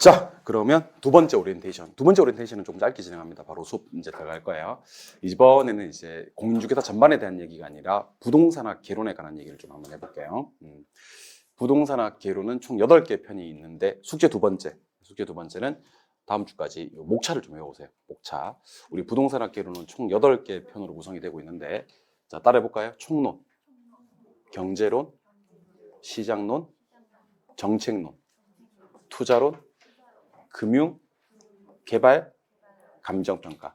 자, 그러면 두 번째 오리엔테이션. 두 번째 오리엔테이션은 조금 짧게 진행합니다. 바로 수업 이제 들어갈 거예요. 이번에는 이제 공인중개사 전반에 대한 얘기가 아니라 부동산학 개론에 관한 얘기를 좀 한번 해볼게요. 부동산학 개론은 총 8개 편이 있는데 숙제 두 번째는 다음 주까지 목차를 좀 외워오세요. 목차. 우리 부동산학 개론은 총 8개 편으로 구성이 되고 있는데 자, 따라해볼까요? 총론, 경제론, 시장론, 정책론, 투자론, 금융, 개발, 감정평가.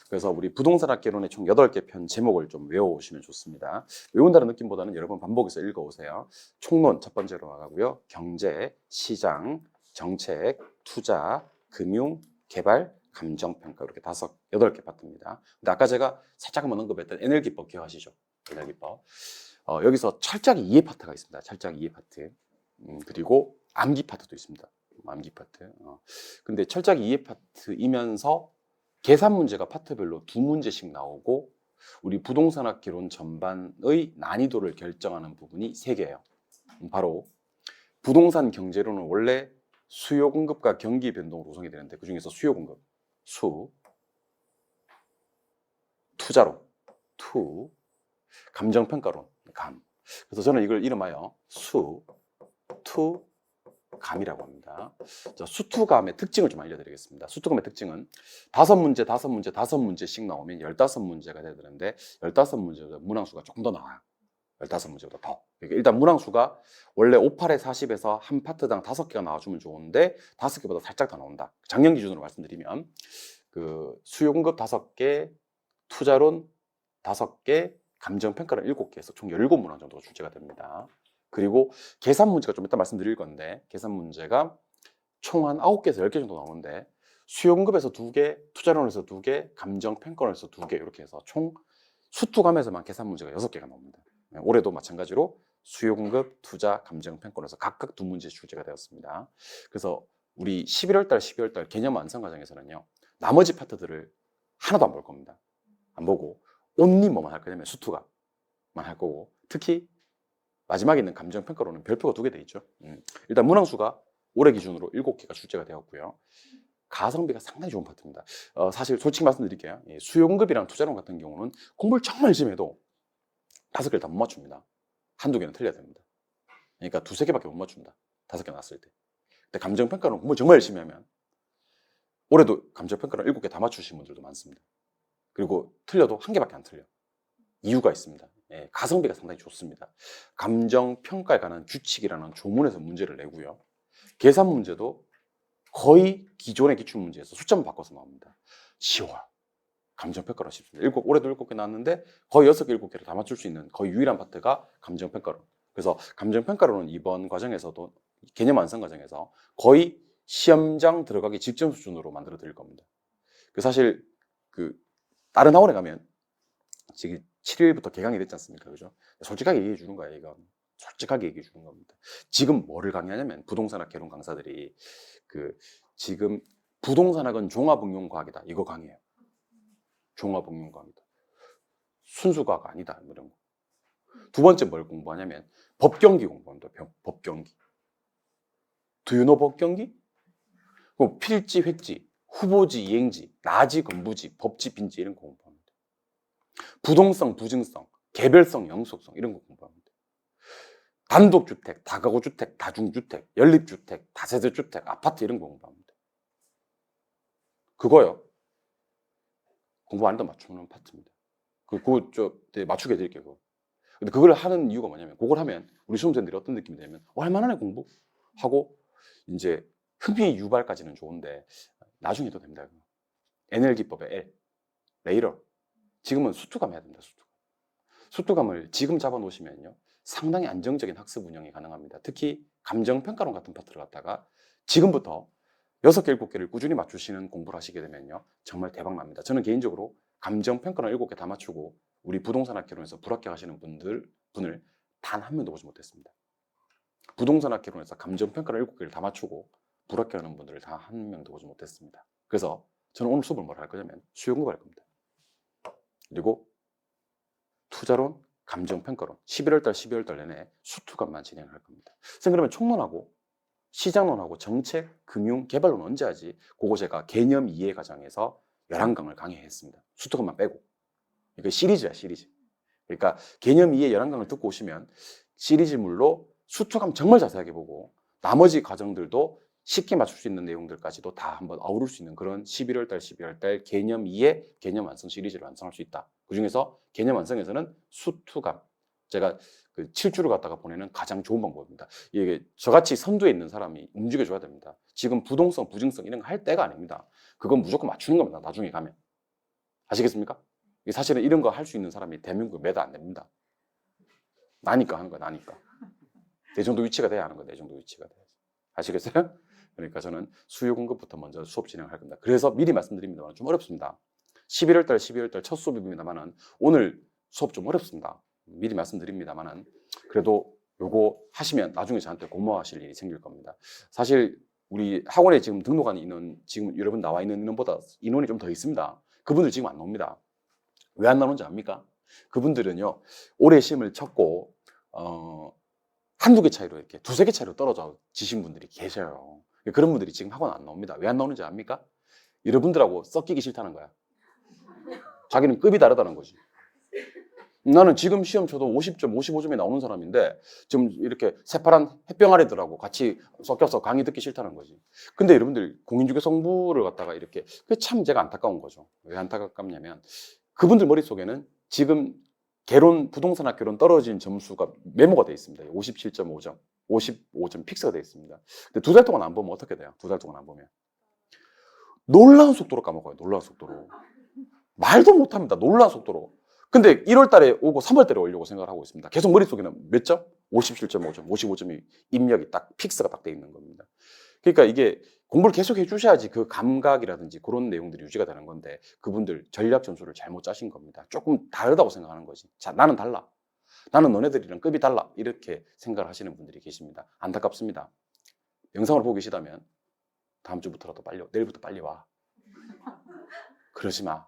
그래서 우리 부동산학 개론의 총 8개 편 제목을 좀 외워오시면 좋습니다. 외운다는 느낌보다는 여러 번 반복해서 읽어오세요. 총론 첫 번째로 나가고요. 경제, 시장, 정책, 투자, 금융, 개발, 감정평가 이렇게 8개 파트입니다. 근데 아까 제가 살짝 한번 언급했던 NL기법 기억하시죠? NL기법. 여기서 철저하게 이해 파트가 있습니다. 철저하게 이해 파트. 그리고 암기 파트도 있습니다. 암기 파트. 근데 철저하게 이해 파트이면서 계산 문제가 파트별로 2문제씩 나오고 우리 부동산학 개론 전반의 난이도를 결정하는 부분이 3개예요. 바로 부동산 경제론은 원래 수요 공급과 경기 변동으로 구성이 되는데 그 중에서 수요 공급, 투자론, 감정평가론, 감. 그래서 저는 이걸 이름하여 감이라고 합니다. 자, 수투감의 특징을 좀 알려드리겠습니다. 수투감의 특징은 5문제씩 나오면 15문제가 돼야 되는데 15문제보다 문항수가 조금 더 나와요. 15문제보다 더. 그러니까 일단 문항수가 원래 58에 40에서 한 파트당 5개가 나와주면 좋은데 5개보다 살짝 더 나온다. 작년 기준으로 말씀드리면 그 수요 공급 5개, 투자론 5개, 감정평가는 7개에서 총 17문항 정도가 출제가 됩니다. 그리고 계산 문제가 좀 이따 말씀드릴 건데 계산 문제가 총 한 9개에서 10개 정도 나오는데 수요공급에서 2개, 투자론에서 2개, 감정평가론에서 2개 이렇게 해서 총 수투감에서만 계산 문제가 6개가 나옵니다. 올해도 마찬가지로 수요공급, 투자, 감정평가론에서 각각 2문제 출제가 되었습니다. 그래서 우리 11월 달, 12월 달 개념 완성 과정에서는요. 나머지 파트들을 하나도 안 볼 겁니다. 안 보고 온리 뭐만 할 거냐면 수투감만 할 거고 특히 마지막에 있는 감정평가로는 별표가 2개 돼 있죠. 일단 문항수가 올해 기준으로 7개가 출제가 되었고요. 가성비가 상당히 좋은 파트입니다. 사실 솔직히 말씀드릴게요. 수요공급이랑 투자론 같은 경우는 공부를 정말 열심히 해도 5개를 다 못 맞춥니다. 한두 개는 틀려야 됩니다. 그러니까 2~3개밖에 못 맞춘다. 5개 나왔을 때. 근데 감정평가는 공부 정말 열심히 하면 올해도 감정평가는 7개 다 맞추신 분들도 많습니다. 그리고 틀려도 1개밖에 안 틀려. 이유가 있습니다. 가성비가 상당히 좋습니다. 감정평가에 관한 규칙이라는 조문에서 문제를 내고요. 계산 문제도 거의 기존의 기출문제에서 숫자만 바꿔서 나옵니다. 쉬워요. 감정평가로 쉽습니다. 올해도 7개 나왔는데 거의 6개, 7개를 다 맞출 수 있는 거의 유일한 파트가 감정평가론. 그래서 감정평가론은 이번 과정에서도 개념 완성 과정에서 거의 시험장 들어가기 직전 수준으로 만들어 드릴 겁니다. 사실 다른 학원에 가면 지금 7일부터 개강이 됐지 않습니까? 그죠? 솔직하게 얘기해 주는 거예요, 이건. 솔직하게 얘기해 주는 겁니다. 지금 뭐를 강의하냐면 부동산학 개론 강사들이 지금 부동산학은 종합응용과학이다. 이거 강의해요. 종합응용과학이다. 순수과학 아니다. 이런 거. 두 번째 뭘 공부하냐면 법경기 공부합니다. 법경기. Do you know 법경기? 필지, 획지, 후보지, 이행지, 나지, 건부지, 법지, 빈지 이런 거 공부합니다. 부동성, 부증성, 개별성, 영속성 이런 거 공부합니다. 단독주택, 다가구주택, 다중주택, 연립주택, 다세대주택, 아파트 이런 거 공부합니다. 그거요. 공부 안 해도 맞추는 파트입니다. 그거 맞추게 해드릴게요. 그거. 근데 그걸 하는 이유가 뭐냐면 그걸 하면 우리 수험생들이 어떤 느낌이 되냐면 할만하네 공부 하고 이제 흥미 유발까지는 좋은데 나중에 해도 됩니다. NL기법의 L, 레이러. 지금은 수투감 해야 됩니다. 수투감을 지금 잡아놓으시면요. 상당히 안정적인 학습 운영이 가능합니다. 특히 감정평가론 같은 파트를 갖다가 지금부터 6개, 7개를 꾸준히 맞추시는 공부를 하시게 되면요. 정말 대박 납니다. 저는 개인적으로 감정평가론 7개 다 맞추고 우리 부동산학 개론에서 불합격하시는 분을 단 한 명도 보지 못했습니다. 부동산학 개론에서 감정평가론 7개를 다 맞추고 불합격하는 분들을 다 한 명도 보지 못했습니다. 그래서 저는 오늘 수업을 뭘 할 거냐면 수요공부 할 겁니다. 그리고 투자론, 감정평가론 11월 달, 12월 달 내내 수투감만 진행할 겁니다. 선생님 그러면 총론하고 시장론하고 정책, 금융, 개발론 언제 하지? 그거 제가 개념 이해 과정에서 11강을 강의했습니다. 수특강만 빼고. 이거 시리즈야, 시리즈. 그러니까 개념 이해 11강을 듣고 오시면 시리즈물로 수특강 정말 자세하게 보고 나머지 과정들도 쉽게 맞출 수 있는 내용들까지도 다 한번 아우를 수 있는 그런 11월 달 개념 이해, 개념 완성 시리즈를 완성할 수 있다. 그 중에서 개념 완성에서는 수특강. 제가 그 7주를 갖다가 보내는 가장 좋은 방법입니다. 이게 저같이 선두에 있는 사람이 움직여줘야 됩니다. 지금 부동성, 부증성 이런 거 할 때가 아닙니다. 그건 무조건 맞추는 겁니다. 나중에 가면. 아시겠습니까? 사실은 이런 거 할 수 있는 사람이 대한민국에 몇 안 됩니다. 나니까 하는 거야, 나니까. 내 정도 위치가 돼야 하는 거야, 내 정도 위치가 돼야. 아시겠어요? 그러니까 저는 수요 공급부터 먼저 수업 진행할 겁니다. 그래서 미리 말씀드립니다만 좀 어렵습니다. 11월 달 첫 수업입니다만은 오늘 수업 좀 어렵습니다. 미리 말씀드립니다만은 그래도 요거 하시면 나중에 저한테 고마워하실 일이 생길 겁니다. 사실 우리 학원에 지금 등록한 인원, 지금 여러분 나와 있는 인원보다 인원이 좀 더 있습니다. 그분들 지금 안 나옵니다. 왜 안 나오는지 압니까? 그분들은요, 올해 시험을 쳤고, 한두 개 차이로 이렇게 두세 개 차이로 떨어져 지신 분들이 계셔요. 그런 분들이 지금 학원 안 나옵니다. 왜 안 나오는지 압니까? 여러분들하고 섞이기 싫다는 거야. 자기는 급이 다르다는 거지. 나는 지금 시험 쳐도 50점, 55점이 나오는 사람인데 좀 이렇게 새파란 햇병아리들하고 같이 섞여서 강의 듣기 싫다는 거지. 근데 여러분들 공인중개 성부를 갖다가 이렇게 그게 참 제가 안타까운 거죠. 왜 안타깝냐면 그분들 머릿속에는 지금 부동산학 개론 떨어진 점수가 메모가 돼 있습니다. 57.5점, 55점 픽스가 돼 있습니다. 근데 2달 동안 안 보면 어떻게 돼요? 2달 동안 안 보면 놀라운 속도로 까먹어요. 놀라운 속도로. 말도 못합니다. 놀라운 속도로. 근데 1월 달에 오고 3월 달에 오려고 생각을 하고 있습니다. 계속 머릿속에는 몇 점? 57.5점, 55점이 입력이 딱 픽스가 딱 돼 있는 겁니다. 그러니까 이게 공부를 계속 해주셔야지 그 감각이라든지 그런 내용들이 유지가 되는 건데 그분들 전략 전술을 잘못 짜신 겁니다. 조금 다르다고 생각하는 거지. 자, 나는 달라. 나는 너네들이랑 급이 달라. 이렇게 생각을 하시는 분들이 계십니다. 안타깝습니다. 영상을 보고 계시다면 다음 주부터라도 빨리, 내일부터 빨리 와. 그러지 마.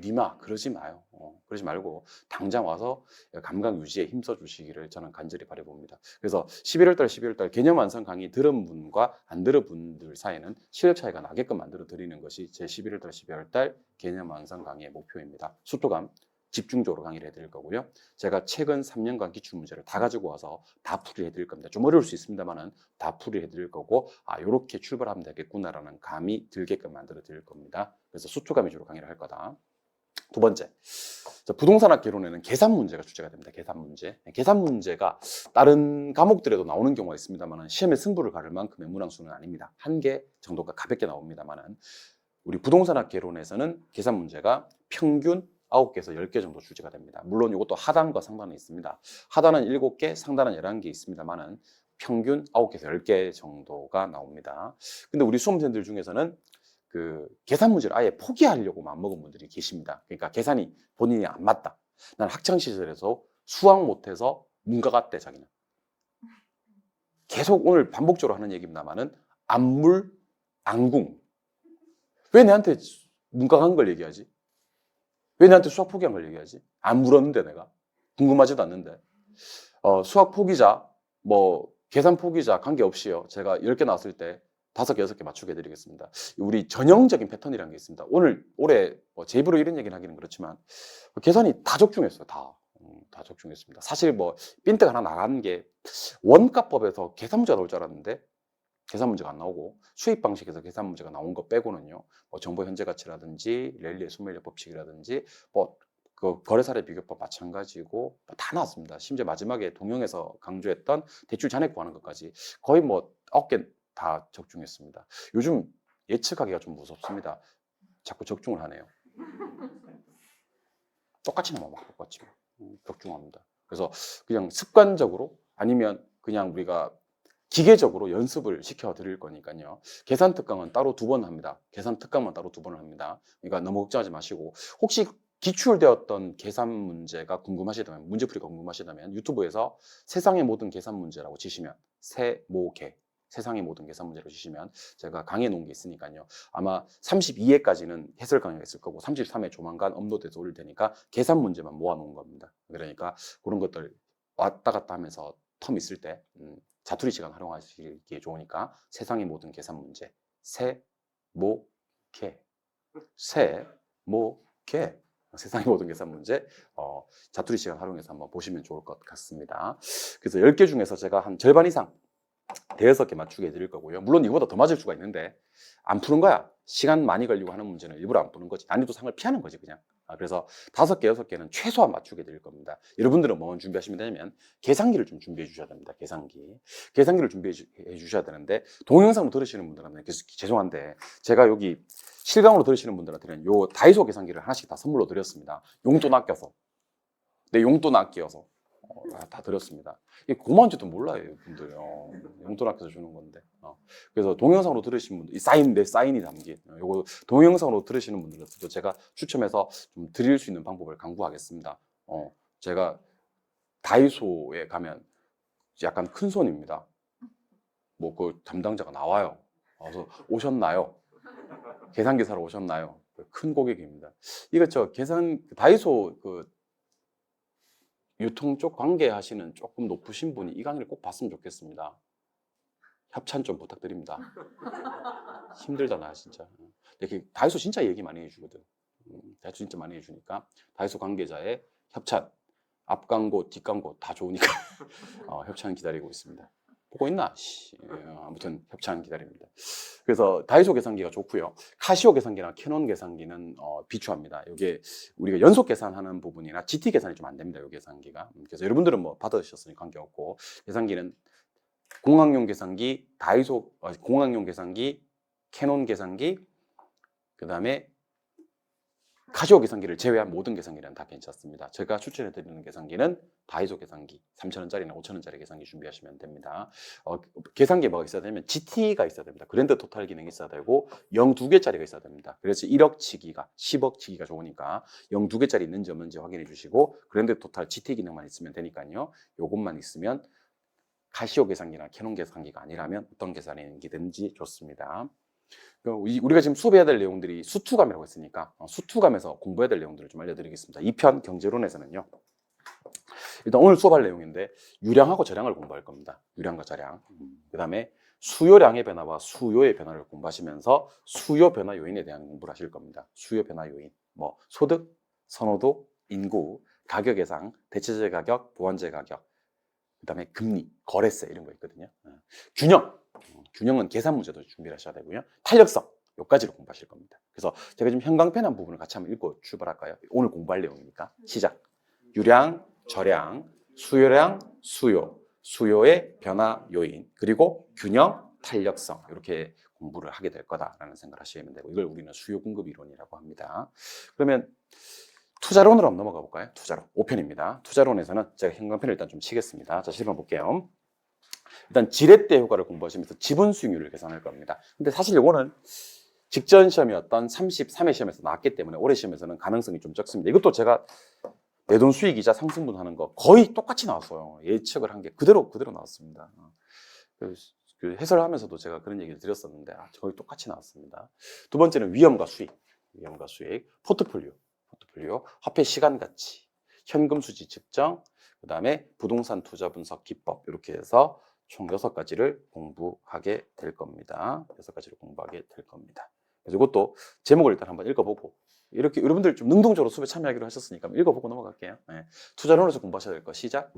니마 그러지 마요. 그러지 말고 당장 와서 감각 유지에 힘써 주시기를 저는 간절히 바라봅니다. 그래서 11월 달 개념 완성 강의 들은 분과 안 들은 분들 사이에는 실력 차이가 나게끔 만들어 드리는 것이 제 11월 달 개념 완성 강의의 목표입니다. 수토감 집중적으로 강의를 해드릴 거고요. 제가 최근 3년간 기출문제를 다 가지고 와서 다 풀이해 드릴 겁니다. 좀 어려울 수 있습니다만은 다 풀이해 드릴 거고 요렇게 출발하면 되겠구나라는 감이 들게끔 만들어 드릴 겁니다. 그래서 수투감 위주로 강의를 할 거다. 두 번째, 부동산학 개론에는 계산 문제가 주제가 됩니다. 계산 문제. 계산 문제가 다른 과목들에도 나오는 경우가 있습니다만 시험에 승부를 가를 만큼의 문항수는 아닙니다. 1개 정도가 가볍게 나옵니다만 우리 부동산학 개론에서는 계산 문제가 평균 9개에서 10개 정도 주제가 됩니다. 물론 이것도 하단과 상단은 있습니다. 하단은 7개, 상단은 11개 있습니다만 평균 9개에서 10개 정도가 나옵니다. 근데 우리 수험생들 중에서는 그 계산 문제를 아예 포기하려고 마음먹은 분들이 계십니다. 그러니까 계산이 본인이 안 맞다. 난 학창시절에서 수학 못해서 문과 갔대, 자기는. 계속 오늘 반복적으로 하는 얘기입니다만은 안물, 안궁. 왜 내한테 문과 간 걸 얘기하지? 왜 내한테 수학 포기한 걸 얘기하지? 안 물었는데 내가. 궁금하지도 않는데. 수학 포기자, 뭐 계산 포기자 관계없이요. 제가 10개 나왔을 때 5개, 6개 맞추게 해드리겠습니다. 우리 전형적인 패턴이라는 게 있습니다. 올해 제 입으로 이런 얘기는 하기는 그렇지만 계산이 다 적중했어요. 다 적중했습니다. 사실 핀트가 하나 나가는 게 원가법에서 계산 문제가 나올 줄 알았는데 계산 문제가 안 나오고 수입 방식에서 계산 문제가 나온 거 빼고는요. 정보 현재 가치라든지 랠리의 소멸력 법칙이라든지 그 거래사례 비교법 마찬가지고 다 나왔습니다. 심지어 마지막에 동영에서 강조했던 대출 잔액 구하는 것까지 거의 9개 다 적중했습니다. 요즘 예측하기가 좀 무섭습니다. 자꾸 적중을 하네요. 똑같이 나와 똑같이 적중합니다. 그래서 그냥 습관적으로 아니면 그냥 우리가 기계적으로 연습을 시켜 드릴 거니까요. 계산 특강은 따로 2번 합니다. 계산 특강만 따로 2번을 합니다. 그러니까 너무 걱정하지 마시고 혹시 기출되었던 계산 문제가 궁금하시다면 문제풀이가 궁금하시다면 유튜브에서 세상의 모든 계산 문제라고 치시면 세모계 세상의 모든 계산 문제로 치시면 제가 강의해 놓은 게 있으니까요. 아마 32회까지는 해설 강의가 있을 거고 33회 조만간 업로드해서 올릴 테니까 계산 문제만 모아 놓은 겁니다. 그러니까 그런 것들 왔다 갔다 하면서 텀 있을 때 자투리 시간 활용하시기에 좋으니까 세상의 모든 계산 문제. 세, 모, 개. 세, 모, 개. 세상의 모든 계산 문제. 자투리 시간 활용해서 한번 보시면 좋을 것 같습니다. 그래서 10개 중에서 제가 한 절반 이상 대여섯 개 맞추게 해드릴 거고요. 물론 이거보다 더 맞을 수가 있는데 안 푸는 거야. 시간 많이 걸리고 하는 문제는 일부러 안 푸는 거지. 난이도 상을 피하는 거지 그냥. 그래서 5개, 6개는 최소한 맞추게 드릴 겁니다. 여러분들은 뭐 준비하시면 되냐면 계산기를 좀 준비해 주셔야 됩니다. 계산기를 준비해 주셔야 되는데 동영상으로 들으시는 분들은 죄송한데 제가 여기 실강으로 들으시는 분들한테는 요 다이소 계산기를 하나씩 다 선물로 드렸습니다. 용돈 아껴서. 내 용돈 아껴서 다 드렸습니다. 이게 고마운지도 몰라요, 분들요. 용돈 아껴서 주는 건데. 그래서 동영상으로 들으신 분들, 내 사인이 담긴 요거 동영상으로 들으시는 분들도 제가 추첨해서 좀 드릴 수 있는 방법을 강구하겠습니다. 제가 다이소에 가면 약간 큰 손입니다. 뭐 그 담당자가 나와요. 그래서 오셨나요? 계산기 사러 오셨나요? 큰 고객입니다. 이거 다이소 그 유통 쪽 관계하시는 조금 높으신 분이 이 강의를 꼭 봤으면 좋겠습니다. 협찬 좀 부탁드립니다. 힘들잖아 진짜. 다이소 진짜 얘기 많이 해주거든. 다이소 진짜 많이 해주니까 다이소 관계자의 협찬, 앞 광고, 뒷 광고 다 좋으니까 협찬 기다리고 있습니다. 보고 있나? 아무튼 협찬 기다립니다. 그래서 다이소 계산기가 좋고요. 카시오 계산기나 캐논 계산기는 비추합니다. 이게 우리가 연속 계산하는 부분이나 GT 계산이 좀 안 됩니다. 이 계산기가. 그래서 여러분들은 뭐 받으셨으니 관계없고 계산기는 공학용 계산기, 공학용 계산기, 캐논 계산기, 그 다음에 카시오 계산기를 제외한 모든 계산기는 다 괜찮습니다. 제가 추천해드리는 계산기는 다이소 계산기 3,000원짜리나 5,000원짜리 계산기 준비하시면 됩니다. 계산기에 뭐가 있어야 되냐면 GT가 있어야 됩니다. 그랜드 토탈 기능이 있어야 되고 0 2개짜리가 있어야 됩니다. 그래서 1억 치기가 10억 치기가 좋으니까 0 2개짜리 있는지 없는지 확인해 주시고 그랜드 토탈 GT 기능만 있으면 되니까요. 요것만 있으면 카시오 계산기나 캐논 계산기가 아니라면 어떤 계산기든지 좋습니다. 우리가 지금 수업해야 될 내용들이 수투감이라고 했으니까 수투감에서 공부해야 될 내용들을 좀 알려드리겠습니다. 2편 경제론에서는요. 일단 오늘 수업할 내용인데 유량하고 저량을 공부할 겁니다. 유량과 저량. 그 다음에 수요량의 변화와 수요의 변화를 공부하시면서 수요 변화 요인에 대한 공부를 하실 겁니다. 수요 변화 요인, 뭐 소득, 선호도, 인구, 가격 예상, 대체재 가격, 보완재 가격, 그 다음에 금리, 거래세 이런 거 있거든요. 균형은 계산 문제도 준비를 하셔야 되고요. 탄력성, 여기까지를 공부하실 겁니다. 그래서 제가 지금 형광펜 부분을 같이 한번 읽고 출발할까요? 오늘 공부할 내용이니까. 시작. 유량, 저량, 수요량, 수요의 변화 요인, 그리고 균형, 탄력성 이렇게 공부를 하게 될 거다라는 생각을 하시면 되고 이걸 우리는 수요 공급 이론이라고 합니다. 그러면 투자론으로 한번 넘어가 볼까요? 투자론 5편입니다. 투자론에서는 제가 형광펜을 일단 좀 치겠습니다. 자, 실험 볼게요. 일단 지렛대 효과를 공부하시면서 지분 수익률을 계산할 겁니다. 근데 사실 이거는 직전 시험이었던 33회 시험에서 나왔기 때문에 올해 시험에서는 가능성이 좀 적습니다. 이것도 제가 내돈 수익이자 상승분 하는 거 거의 똑같이 나왔어요. 예측을 한 게 그대로 나왔습니다. 그 해설하면서도 제가 그런 얘기를 드렸었는데 거의 똑같이 나왔습니다. 두 번째는 위험과 수익, 포트폴리오, 화폐 시간 가치, 현금 수지 측정, 그 다음에 부동산 투자 분석 기법 이렇게 해서 총 6가지를 공부하게 될 겁니다. 6가지를 공부하게 될 겁니다. 그래서 이것도 제목을 일단 한번 읽어보고 이렇게 여러분들 좀 능동적으로 수업에 참여하기로 하셨으니까 읽어보고 넘어갈게요. 네. 투자론에서 공부하셔야 될 거 시작.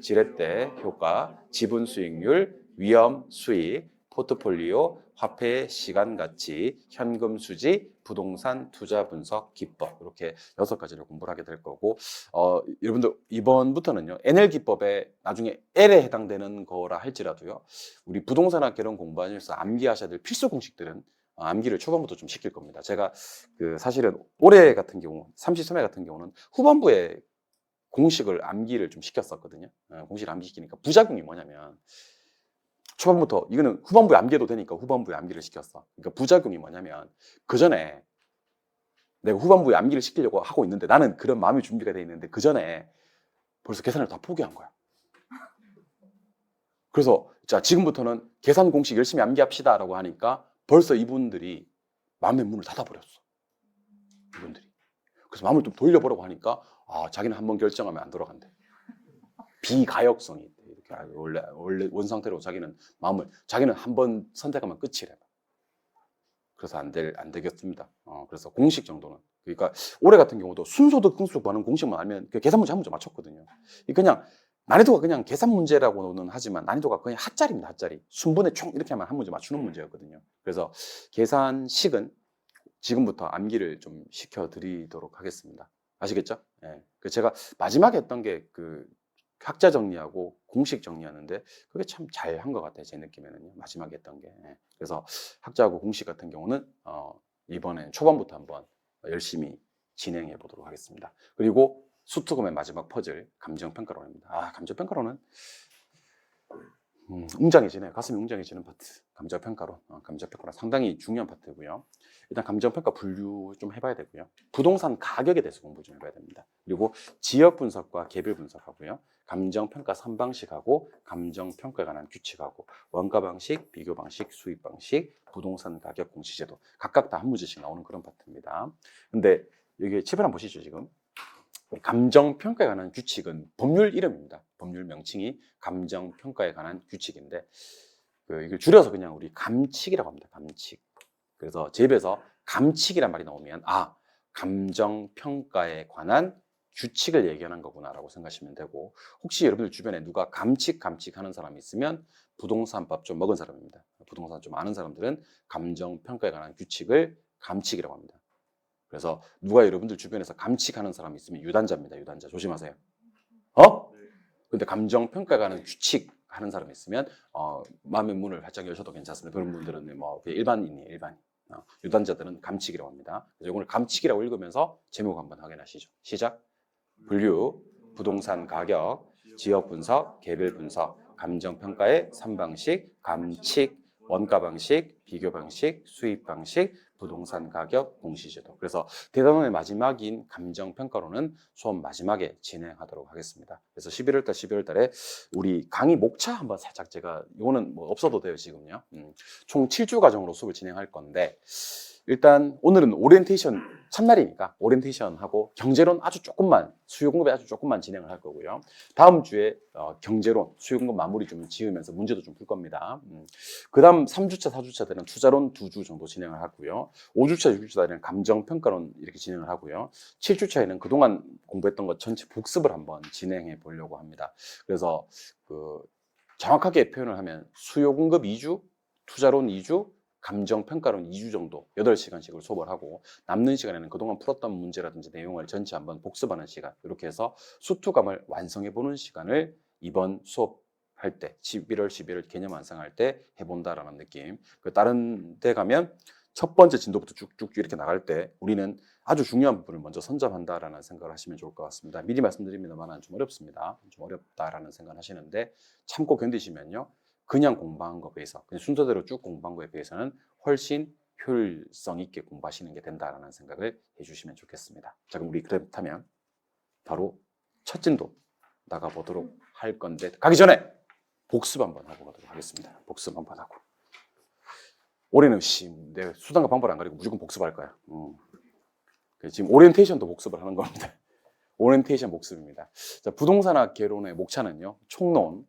지렛대 효과, 지분 수익률, 위험 수익, 포트폴리오, 화폐 시간 가치, 현금 수지, 부동산 투자 분석 기법 이렇게 6가지를 공부를 하게 될 거고 여러분들 이번부터는요 NL 기법에 나중에 L에 해당되는 거라 할지라도요 우리 부동산학개론 공부하면서 암기하셔야 될 필수 공식들은 암기를 초반부터 좀 시킬 겁니다. 제가 사실은 올해 같은 경우 33회 같은 경우는 후반부에 공식을 암기를 좀 시켰었거든요. 공식을 암기시키니까 부작용이 뭐냐면 초반부터 이거는 후반부에 암기해도 되니까 후반부에 암기를 시켰어. 그러니까 부작용이 뭐냐면 그 전에 내가 후반부에 암기를 시키려고 하고 있는데 나는 그런 마음이 준비가 돼 있는데 그 전에 벌써 계산을 다 포기한 거야. 그래서 자 지금부터는 계산 공식 열심히 암기합시다 라고 하니까 벌써 이분들이 마음의 문을 닫아버렸어. 이분들이. 그래서 마음을 좀 돌려보라고 하니까 자기는 한번 결정하면 안 돌아간대. 비가역성이 있대. 이렇게 원래 원 상태로 자기는 자기는 한 번 선택하면 끝이래. 그래서 안 되겠습니다. 그래서 공식 정도는. 그러니까 올해 같은 경우도 순소득 등수 구하는 공식만 알면 그 계산 문제 한 문제 맞췄거든요. 그냥 난이도가 그냥 계산 문제라고는 하지만 난이도가 그냥 핫짜리입니다. 핫짜리. 순분의 총 이렇게 하면 한 문제 맞추는 문제였거든요. 그래서 계산식은 지금부터 암기를 좀 시켜드리도록 하겠습니다. 아시겠죠? 예. 제가 마지막에 했던 게 그 학자 정리하고 공식 정리하는데 그게 참 잘 한 것 같아요. 제 느낌에는요. 마지막에 했던 게. 예. 그래서 학자하고 공식 같은 경우는 이번엔 초반부터 한번 열심히 진행해 보도록 하겠습니다. 그리고 수투금의 마지막 퍼즐 감정평가론입니다. 감정평가론은 웅장해지네요. 가슴이 웅장해지는 파트. 감정평가론. 감정평가론 상당히 중요한 파트고요. 일단 감정평가 분류 좀 해봐야 되고요. 부동산 가격에 대해서 공부 좀 해봐야 됩니다. 그리고 지역 분석과 개별 분석하고요. 감정평가 3방식하고 감정평가에 관한 규칙하고 원가 방식, 비교 방식, 수입 방식, 부동산 가격 공시제도 각각 다 한 문제씩 나오는 그런 파트입니다. 근데 여기 칩을 한번 보시죠. 지금 감정평가에 관한 규칙은 법률 이름입니다. 법률 명칭이 감정평가에 관한 규칙인데 이걸 줄여서 그냥 우리 감칙이라고 합니다. 감칙. 그래서 제 입에서 감칙이란 말이 나오면 감정평가에 관한 규칙을 얘기하는 거구나라고 생각하시면 되고, 혹시 여러분들 주변에 누가 감칙 하는 사람이 있으면 부동산밥 좀 먹은 사람입니다. 부동산 좀 아는 사람들은 감정평가에 관한 규칙을 감칙이라고 합니다. 그래서 누가 여러분들 주변에서 감칙하는 사람이 있으면 유단자입니다. 유단자. 조심하세요. 근데 감정평가에 관한 규칙 하는 사람이 있으면 마음의 문을 활짝 여셔도 괜찮습니다. 그런 분들은 뭐 일반인이에요. 일반인. 유단자들은 감칙이라고 합니다. 그래서 이걸 감칙이라고 읽으면서 제목 한번 확인하시죠. 시작. 분류, 부동산 가격, 지역 분석, 개별 분석, 감정평가의 3방식, 감칙, 원가 방식, 비교 방식, 수입 방식, 부동산 가격, 공시제도. 그래서 대단원의 마지막인 감정평가로는 수업 마지막에 진행하도록 하겠습니다. 그래서 11월 달에 우리 강의 목차 한번 살짝 제가, 이거는 뭐 없어도 돼요, 지금요. 총 7주 과정으로 수업을 진행할 건데, 일단 오늘은 오리엔테이션 첫날이니까 오리엔테이션하고 경제론 아주 조금만, 수요 공급에 아주 조금만 진행을 할 거고요. 다음 주에 경제론, 수요 공급 마무리 좀 지으면서 문제도 좀 풀 겁니다. 그 다음 3주차, 4주차 때는 투자론 2주 정도 진행을 하고요. 5주차, 6주차 때는 감정평가론 이렇게 진행을 하고요. 7주차에는 그동안 공부했던 것 전체 복습을 한번 진행해 보려고 합니다. 그래서 정확하게 표현을 하면 수요 공급 2주, 투자론 2주, 감정평가론 2주 정도 8시간씩을 수업을 하고, 남는 시간에는 그동안 풀었던 문제라든지 내용을 전체 한번 복습하는 시간, 이렇게 해서 수투감을 완성해보는 시간을 이번 수업할 때 11월 11월 개념 완성할 때 해본다라는 느낌. 다른 데 가면 첫 번째 진도부터 쭉쭉 이렇게 나갈 때 우리는 아주 중요한 부분을 먼저 선점한다라는 생각을 하시면 좋을 것 같습니다. 미리 말씀드립니다만 좀 어렵습니다. 좀 어렵다라는 생각을 하시는데 참고 견디시면요, 그냥 공부한 거에 비해서, 그냥 순서대로 쭉 공부한 거에 비해서는 훨씬 효율성 있게 공부하시는 게 된다라는 생각을 해주시면 좋겠습니다. 자, 그럼 우리 그렇다면 바로 첫 진도 나가보도록 할 건데, 가기 전에 복습 한번 하고 가도록 하겠습니다. 복습 한번 하고. 올해는 내 수단과 방법을 안 가리고 무조건 복습할 거야. 지금 오리엔테이션도 복습을 하는 겁니다. 오리엔테이션 복습입니다. 자, 부동산학 개론의 목차는요, 총론,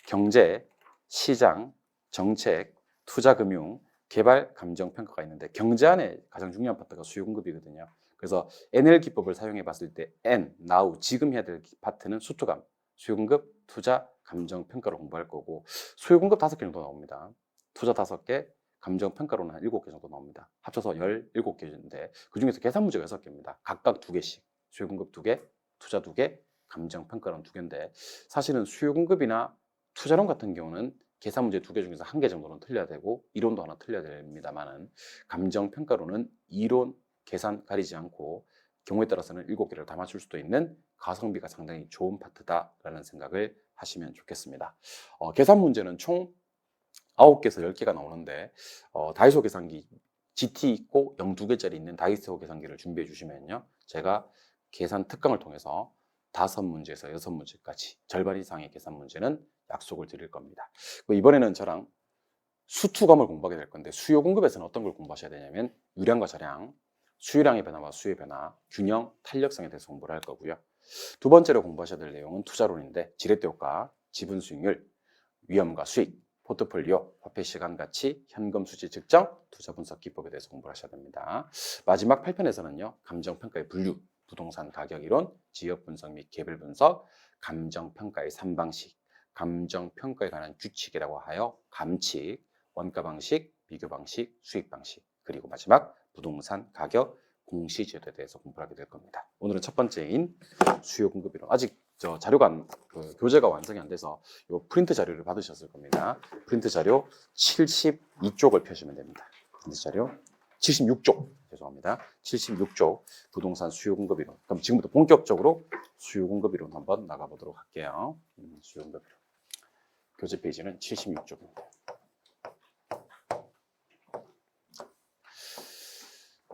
경제, 시장, 정책, 투자금융, 개발, 감정평가가 있는데, 경제 안에 가장 중요한 파트가 수요공급이거든요. 그래서 NL 기법을 사용해 봤을 때 N, now, 지금 해야 될 파트는 수투감, 수요공급, 투자, 감정평가로 공부할 거고, 수요공급 5개 정도 나옵니다. 투자 5개, 감정평가로는 한 7개 정도 나옵니다. 합쳐서 17개인데 그 중에서 계산 문제가 6개입니다. 각각 2개씩. 수요공급 2개, 투자 2개, 감정평가론 2개인데, 사실은 수요공급이나 투자론 같은 경우는 계산 문제 2개 중에서 1개 정도는 틀려야 되고 이론도 하나 틀려야 됩니다만은, 감정평가로는 이론, 계산 가리지 않고 경우에 따라서는 7개를 다 맞출 수도 있는 가성비가 상당히 좋은 파트다라는 생각을 하시면 좋겠습니다. 계산 문제는 총 9개에서 10개가 나오는데, 다이소 계산기 GT 있고 0-2개짜리 있는 다이소 계산기를 준비해 주시면요, 제가 계산 특강을 통해서 5문제에서 6문제까지 절반 이상의 계산 문제는 약속을 드릴 겁니다. 이번에는 저랑 수투감을 공부하게 될 건데, 수요 공급에서는 어떤 걸 공부하셔야 되냐면 유량과 저량, 수요량의 변화와 수요의 변화, 균형, 탄력성에 대해서 공부를 할 거고요. 두 번째로 공부하셔야 될 내용은 투자론인데, 지렛대 효과, 지분 수익률, 위험과 수익, 포트폴리오, 화폐 시간 가치, 현금 수지 측정, 투자 분석 기법에 대해서 공부를 하셔야 됩니다. 마지막 8편에서는요. 감정평가의 분류, 부동산 가격 이론, 지역 분석 및 개별 분석, 감정평가의 3방식, 감정평가에 관한 규칙이라고 하여 감칙, 원가 방식, 비교 방식, 수익 방식, 그리고 마지막 부동산 가격, 공시제도에 대해서 공부를 하게 될 겁니다. 오늘은 첫 번째인 수요 공급 이론. 아직 자료가 교재가 완성이 안 돼서 이 프린트 자료를 받으셨을 겁니다. 프린트 자료 72쪽을 펴시면 됩니다. 프린트 자료 76쪽, 죄송합니다. 76쪽 부동산 수요 공급 이론. 그럼 지금부터 본격적으로 수요 공급 이론 한번 나가보도록 할게요. 수요 공급 이론. 교재 페이지는 76쪽입니다.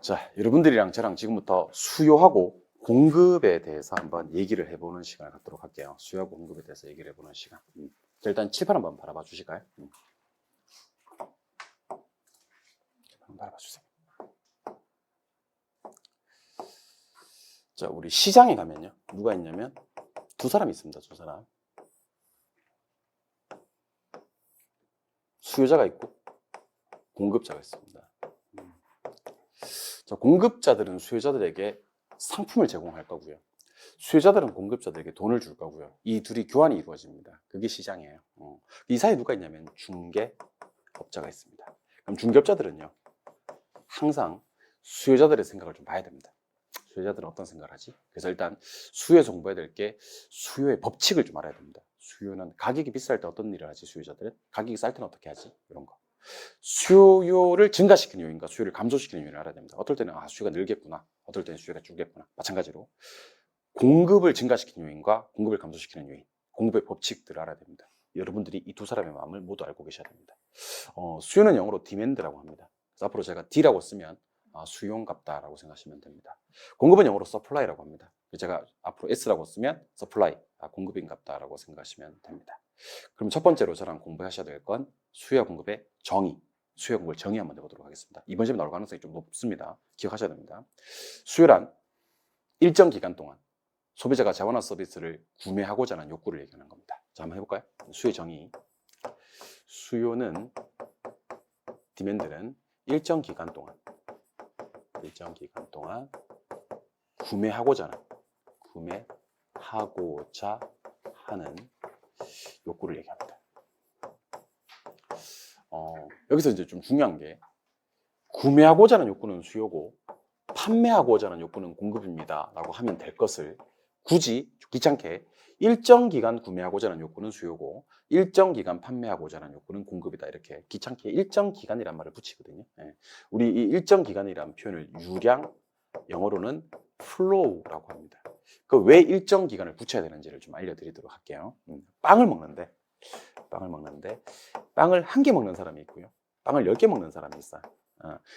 자, 여러분들이랑 저랑 지금부터 수요하고 공급에 대해서 한번 얘기를 해보는 시간을 갖도록 할게요. 수요하고 공급에 대해서 얘기를 해보는 시간. 자, 일단 칠판 한번 바라봐 주실까요? 칠판 바라봐 주세요. 자, 우리 시장에 가면요. 누가 있냐면 두 사람이 있습니다. 두 사람. 수요자가 있고 공급자가 있습니다. 자, 공급자들은 수요자들에게 상품을 제공할 거고요. 수요자들은 공급자들에게 돈을 줄 거고요. 이 둘이 교환이 이루어집니다. 그게 시장이에요. 이 사이에 누가 있냐면 중개업자가 있습니다. 그럼 중개업자들은요. 항상 수요자들의 생각을 좀 봐야 됩니다. 수요자들은 어떤 생각을 하지? 그래서 일단 수요에서 공부해야 될 게 수요의 법칙을 좀 알아야 됩니다. 수요는 가격이 비쌀 때 어떤 일을 하지? 수요자들은 가격이 쌀 때는 어떻게 하지? 이런 거. 수요를 증가시키는 요인과 수요를 감소시키는 요인을 알아야 됩니다. 어떨 때는 수요가 늘겠구나, 어떨 때는 수요가 줄겠구나. 마찬가지로 공급을 증가시키는 요인과 공급을 감소시키는 요인, 공급의 법칙들을 알아야 됩니다. 여러분들이 이 두 사람의 마음을 모두 알고 계셔야 됩니다. 수요는 영어로 demand라고 합니다. 그래서 앞으로 제가 D라고 쓰면 수요인갑다라고 생각하시면 됩니다. 공급은 영어로 supply라고 합니다. 제가 앞으로 S라고 쓰면 supply, 공급인갑다라고 생각하시면 됩니다. 그럼 첫 번째로 저랑 공부하셔야 될 건 수요와 공급의 정의, 수요와 공급을 정의 한번 해보도록 하겠습니다. 이번 시험에 나올 가능성이 좀 높습니다. 기억하셔야 됩니다. 수요란 일정 기간 동안 소비자가 자원화 서비스를 구매하고자 하는 욕구를 얘기하는 겁니다. 자, 한번 해볼까요? 수요의 정의. 수요는, demand는 일정 기간 동안 구매하고자 하는 욕구를 얘기합니다. 여기서 이제 좀 중요한 게 구매하고자 하는 욕구는 수요고 판매하고자 하는 욕구는 공급입니다 라고 하면 될 것을 굳이 귀찮게 일정 기간 구매하고자 하는 욕구는 수요고 일정 기간 판매하고자 하는 욕구는 공급이다, 이렇게 귀찮게 일정 기간이란 말을 붙이거든요. 우리 이 일정 기간이라는 표현을 유량, 영어로는 flow라고 합니다. 그 왜 일정 기간을 붙여야 되는지를 좀 알려드리도록 할게요. 빵을 먹는데 빵을 한 개 먹는 사람이 있고요, 빵을 10개 먹는 사람이 있어요.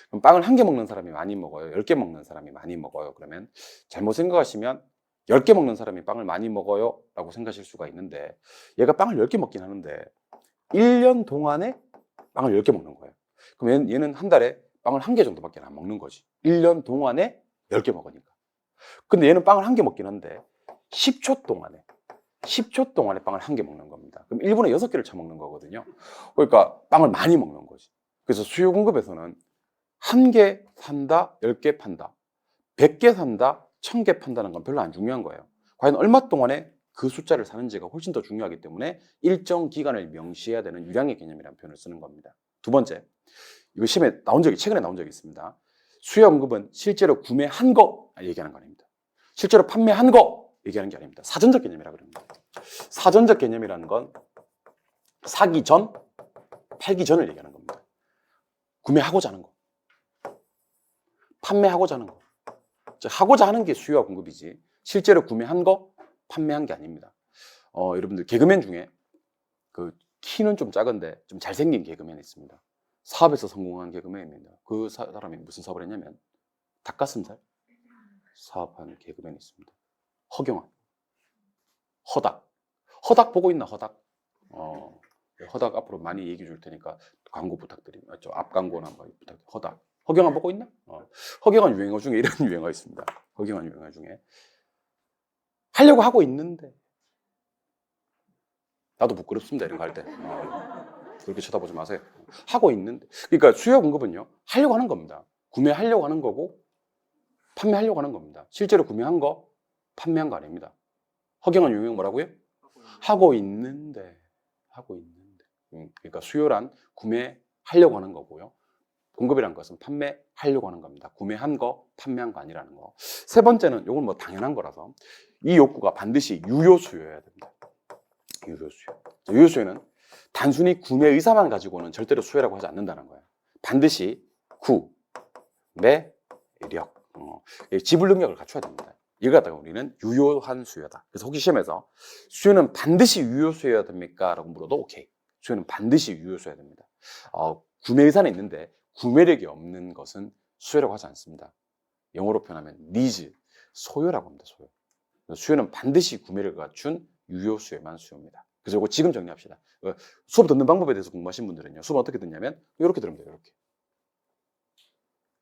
그럼 빵을 한 개 먹는 사람이 많이 먹어요, 10개 먹는 사람이 많이 먹어요? 그러면 잘못 생각하시면 10개 먹는 사람이 빵을 많이 먹어요 라고 생각하실 수가 있는데, 얘가 빵을 10개 먹긴 하는데 1년 동안에 빵을 10개 먹는 거예요. 그럼 얘는 한 달에 빵을 1개 정도밖에 안 먹는 거지. 1년 동안에 10개 먹으니까. 근데 얘는 빵을 1개 먹긴 한데 10초 동안에 빵을 1개 먹는 겁니다. 그럼 1분에 6개를 처먹는 거거든요. 그러니까 빵을 많이 먹는 거지. 그래서 수요 공급에서는 1개 산다, 10개 판다, 100개 산다, 1000개 판다는 건 별로 안 중요한 거예요. 과연 얼마 동안에 그 숫자를 사는지가 훨씬 더 중요하기 때문에 일정 기간을 명시해야 되는 유량의 개념이라는 표현을 쓰는 겁니다. 두 번째, 이거 시험에 최근에 나온 적이 있습니다. 수요 공급은 실제로 구매한 거 얘기하는 거 아닙니다. 실제로 판매한 거 얘기하는 게 아닙니다. 사전적 개념이라고 그럽니다. 사전적 개념이라는 건 사기 전, 팔기 전을 얘기하는 겁니다. 구매하고자 하는 거, 판매하고자 하는 거. 하고자 하는 게 수요와 공급이지 실제로 구매한 거, 판매한 게 아닙니다. 여러분들 개그맨 중에 그 키는 좀 작은데 좀 잘생긴 개그맨이 있습니다. 사업에서 성공한 개그맨입니다. 그 사람이 무슨 사업을 했냐면 닭가슴살 사업하는 개그맨이 있습니다. 허경환, 허닥 보고 있나? 허닥. 허닥 앞으로 많이 얘기해 줄 테니까 광고 부탁드립니다. 앞 광고나 한번 부탁드립니다. 허닥. 허경환 보고 있나? 허경환 유행어 중에 이런 유행어 있습니다. 허경환 유행어 중에 하려고 하고 있는데 나도 부끄럽습니다. 이런 거 할 때. 그렇게 쳐다보지 마세요. 하고 있는데. 그러니까 수요 공급은요. 하려고 하는 겁니다. 구매하려고 하는 거고 판매하려고 하는 겁니다. 실제로 구매한 거 판매한 거 아닙니다. 허경환 유명 뭐라고요? 하고 있는데. 그러니까 수요란 구매하려고 하는 거고요. 공급이라는 것은 판매하려고 하는 겁니다. 구매한 거, 판매한 거 아니라는 거. 세 번째는 이건 뭐 당연한 거라서 이 욕구가 반드시 유효수요여야 됩니다. 유효수요. 유효수요는 단순히 구매 의사만 가지고는 절대로 수요라고 하지 않는다는 거예요. 반드시 구매력, 지불 능력을 갖춰야 됩니다. 이걸 갖다가 우리는 유효한 수요다. 그래서 혹시 시험에서 수요는 반드시 유효수요여야 됩니까? 라고 물어도 오케이. 수요는 반드시 유효수요여야 됩니다. 구매 의사는 있는데 구매력이 없는 것은 수요라고 하지 않습니다. 영어로 표현하면 needs, 소요라고 합니다. 소요. 수요는 반드시 구매력을 갖춘 유효수요만 수요입니다. 그래서 이거 지금 정리합시다. 수업 듣는 방법에 대해서 궁금하신 분들은요. 수업 어떻게 듣냐면 이렇게 들으면 돼요.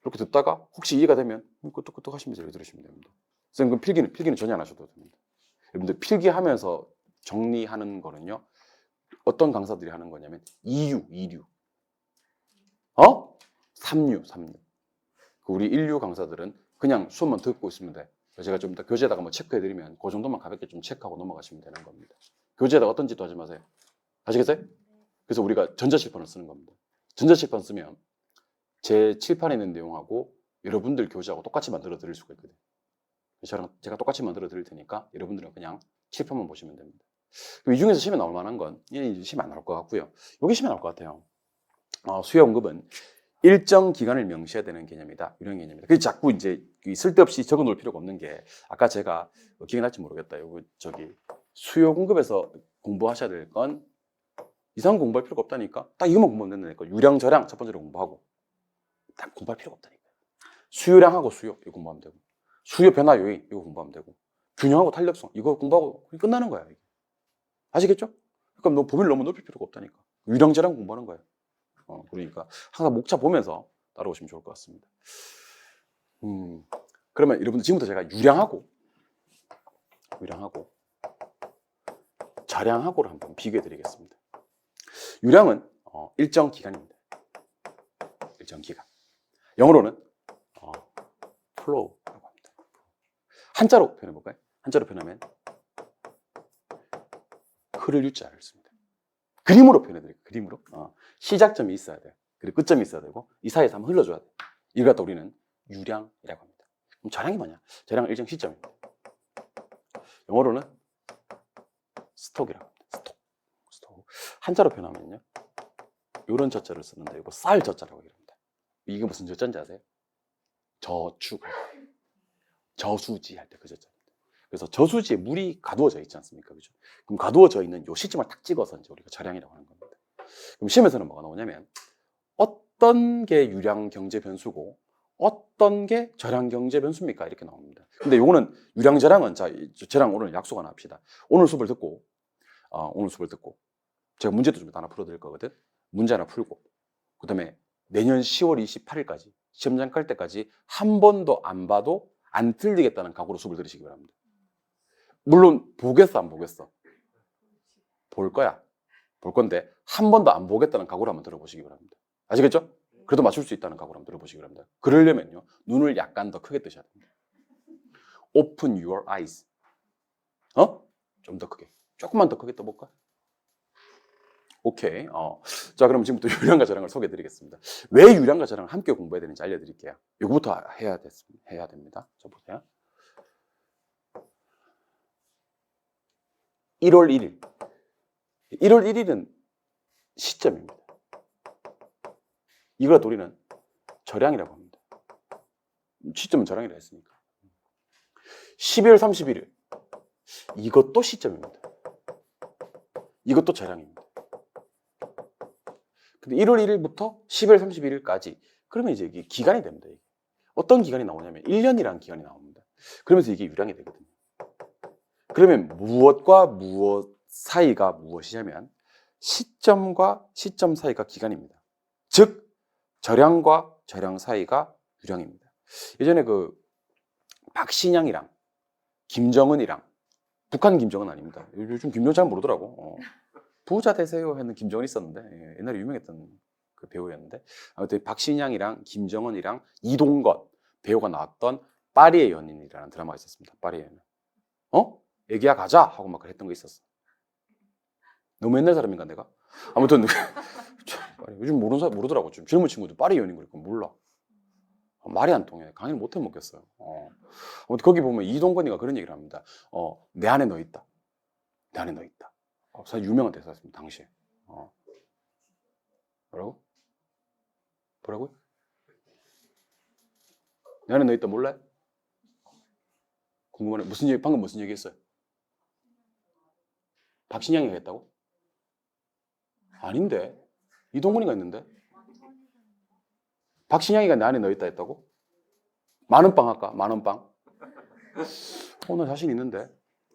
이렇게 듣다가 혹시 이해가 되면 끄떡끄떡 하시면서 이렇게 들으시면 됩니다. 선생님, 그럼 필기는 전혀 안 하셔도 됩니다. 여러분들 필기하면서 정리하는 거는요. 어떤 강사들이 하는 거냐면 2류, 2류. 3류. 우리 1류 강사들은 그냥 수업만 듣고 있으면 돼. 제가 좀 이따 교재에다가 뭐 체크해드리면 그 정도만 가볍게 좀 체크하고 넘어가시면 되는 겁니다. 교재에다가 어떤 짓도 하지 마세요. 아시겠어요? 그래서 우리가 전자칠판을 쓰는 겁니다. 전자칠판 쓰면 제 칠판에 있는 내용하고 여러분들 교재하고 똑같이 만들어 드릴 수가 있거든요. 제가 똑같이 만들어 드릴 테니까 여러분들은 그냥 칠판만 보시면 됩니다. 그럼 이 중에서 시험에 나올 만한 건 얘는 시험에 안 나올 것 같고요. 여기 시험에 나올 것 같아요. 수요 공급은 일정 기간을 명시해야 되는 개념이다. 이런 개념입니다. 그래서 자꾸 이제 쓸데없이 적어 놓을 필요가 없는 게 아까 제가 기억날지 모르겠다. 요거 수요 공급에서 공부하셔야 될 건 이상한 공부할 필요가 없다니까. 딱 이것만 공부하면 된다니까. 유량 저량 첫 번째로 공부하고 딱 공부할 필요가 없다니까. 수요량하고 수요 이거 공부하면 되고 수요 변화 요인 이거 공부하면 되고 균형하고 탄력성 이거 공부하고 끝나는 거야. 이게. 아시겠죠? 그러니까 범위를 너무 넓힐 필요가 없다니까. 유량 저량 공부하는 거예요. 그러니까 항상 목차 보면서 따라오시면 좋을 것 같습니다. 그러면 여러분들 지금부터 제가 유량하고 저량하고를 한번 비교해 드리겠습니다. 유량은 일정 기간입니다. 일정 기간. 영어로는 flow라고 합니다. 한자로 표현해 볼까요? 한자로 표현하면 흐를 유자를 씁니다. 그림으로 표현해 드릴게요. 그림으로. 시작점이 있어야 돼요. 그리고 끝점이 있어야 되고 이 사이에서 한번 흘러줘야 돼요. 이걸 갖다 우리는 유량이라고 합니다. 그럼 저량이 뭐냐? 저량은 일정 시점입니다. 영어로는 스톡이라고 합니다. 스톡. 한자로 표현하면요. 이런 저자를 쓰는데 이거 쌀 저자라고 합니다. 이게 무슨 저자인지 아세요? 저축. 저수지 할 때 그 저자입니다. 그래서 저수지에 물이 가두어져 있지 않습니까? 그죠? 그럼 가두어져 있는 요 시점을 딱 찍어서 이제 우리가 저량이라고 하는 겁니다. 그럼 시험에서는 뭐가 나오냐면 어떤 게 유량 경제 변수고 어떤 게 저량 경제 변수입니까? 이렇게 나옵니다. 근데 요거는 유량 저량은 저랑 오늘 약속 하나 합시다. 오늘 수업을 듣고 제가 문제도 좀 하나 풀어드릴 거거든. 문제 하나 풀고 그다음에 내년 10월 28일까지 시험장 깔 때까지 한 번도 안 봐도 안 틀리겠다는 각오로 수업을 들으시기 바랍니다. 물론 보겠어 안 보겠어? 볼 거야. 볼 건데 한 번도 안 보겠다는 각오로 한번 들어보시기 바랍니다. 아시겠죠? 그래도 맞출 수 있다는 각오로 한번 들어보시기 바랍니다. 그러려면요 눈을 약간 더 크게 뜨셔야 됩니다. Open your eyes. 좀 더 크게. 조금만 더 크게 떠볼까? 오케이. 자, 그럼 지금부터 유량과 저량을 소개해 드리겠습니다. 왜 유량과 저량을 함께 공부해야 되는지 알려드릴게요. 이거부터 해야 됩니다. 자, 보세요. 1월 1일. 1월 1일은 시점입니다. 이걸 우리는 저량이라고 합니다. 시점은 저량이라 했으니까. 12월 31일. 이것도 시점입니다. 이것도 저량입니다. 근데 1월 1일부터 12월 31일까지 그러면 이제 이게 기간이 됩니다. 이게. 어떤 기간이 나오냐면 1년이라는 기간이 나옵니다. 그러면서 이게 유량이 되거든요. 그러면 무엇과 무엇 사이가 무엇이냐면 시점과 시점 사이가 기간입니다. 즉 저량과 저량 사이가 유량입니다. 예전에 그 박신양이랑 김정은이랑 북한 김정은 아닙니다. 요즘 김정은 잘 모르더라고. 부자 되세요 했는 김정은 있었는데 예, 옛날에 유명했던 그 배우였는데 아무튼 박신양이랑 김정은이랑 이동건 배우가 나왔던 파리의 연인이라는 드라마가 있었습니다. 파리의 연인. 애기야 가자 하고 막 그랬던 거 있었어. 너무 옛날 사람인가 내가? 아무튼 요즘 모르는 사람 모르더라고. 좀 젊은 친구들 파리의 연인 그러니까 몰라. 말이 안 통해. 강의를 못해 먹겠어요. 아무튼 거기 보면 이동건이가 그런 얘기를 합니다. 내 안에 너 있다. 내 안에 너 있다. 사실 유명한 대사였습니다. 당시에. 뭐라고? 뭐라고요? 내 안에 너 있다 몰래? 궁금하네. 무슨 얘기, 방금 무슨 얘기 했어요? 박신양이가 했다고? 아닌데. 이동건이가 했는데. 박신양이가 내 안에 너 있다 했다고? 만원빵 할까? 만원빵? 나 자신 있는데.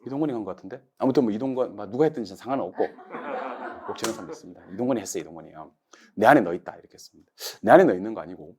이동건이 간 것 같은데. 아무튼 뭐 이동건, 누가 했든지 상관은 없고. 꼭 지는 사람 있습니다. 이동건이 했어요, 이동건이요. 내 안에 너 있다. 이렇게 했습니다. 내 안에 너 있는 거 아니고,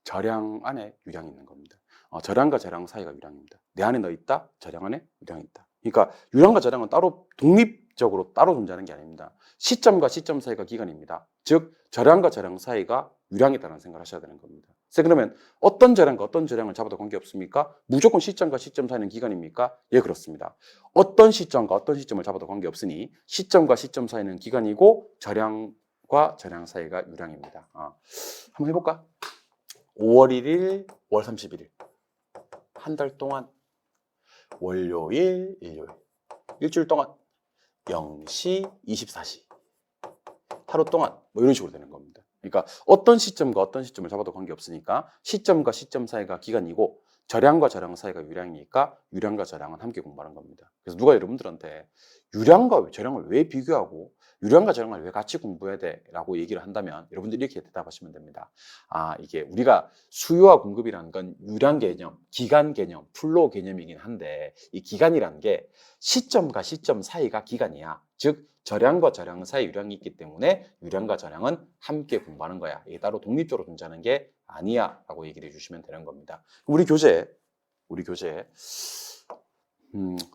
절양 안에 유량이 있는 겁니다. 절양과 절양 사이가 유량입니다. 내 안에 너 있다, 절양 안에 유량이 있다. 그러니까 유량과 절양은 따로 독립적으로 따로 존재하는 게 아닙니다. 시점과 시점 사이가 기간입니다. 즉 절양과 절양 사이가 유량이 있다는 생각을 하셔야 되는 겁니다. 그러면 어떤 절양과 어떤 절양을 잡아도 관계없습니까? 무조건 시점과 시점 사이는 기간입니까? 예, 그렇습니다. 어떤 시점과 어떤 시점을 잡아도 관계없으니 시점과 시점 사이는 기간이고 절양과 절양 사이가 유량입니다. 한번 해볼까? 5월 1일, 5월 31일 한 달 동안 월요일, 일요일 일주일 동안 0시, 24시 하루 동안 뭐 이런 식으로 되는 겁니다. 그러니까 어떤 시점과 어떤 시점을 잡아도 관계없으니까 시점과 시점 사이가 기간이고 절양과 절양 사이가 유량이니까 유량과 절양은 함께 공부하는 겁니다. 그래서 누가 여러분들한테 유량과 절양을 왜 비교하고 유량과 절양을 왜 같이 공부해야 돼? 라고 얘기를 한다면 여러분들이 이렇게 대답하시면 됩니다. 이게 우리가 수요와 공급이라는 건 유량 개념, 기간 개념, 플로우 개념이긴 한데 이 기간이라는 게 시점과 시점 사이가 기간이야. 즉 절양과 절양 사이 유량이 있기 때문에 유량과 절양은 함께 공부하는 거야. 이게 따로 독립적으로 존재하는 게 아니야 라고 얘기를 해주시면 되는 겁니다. 우리 교재에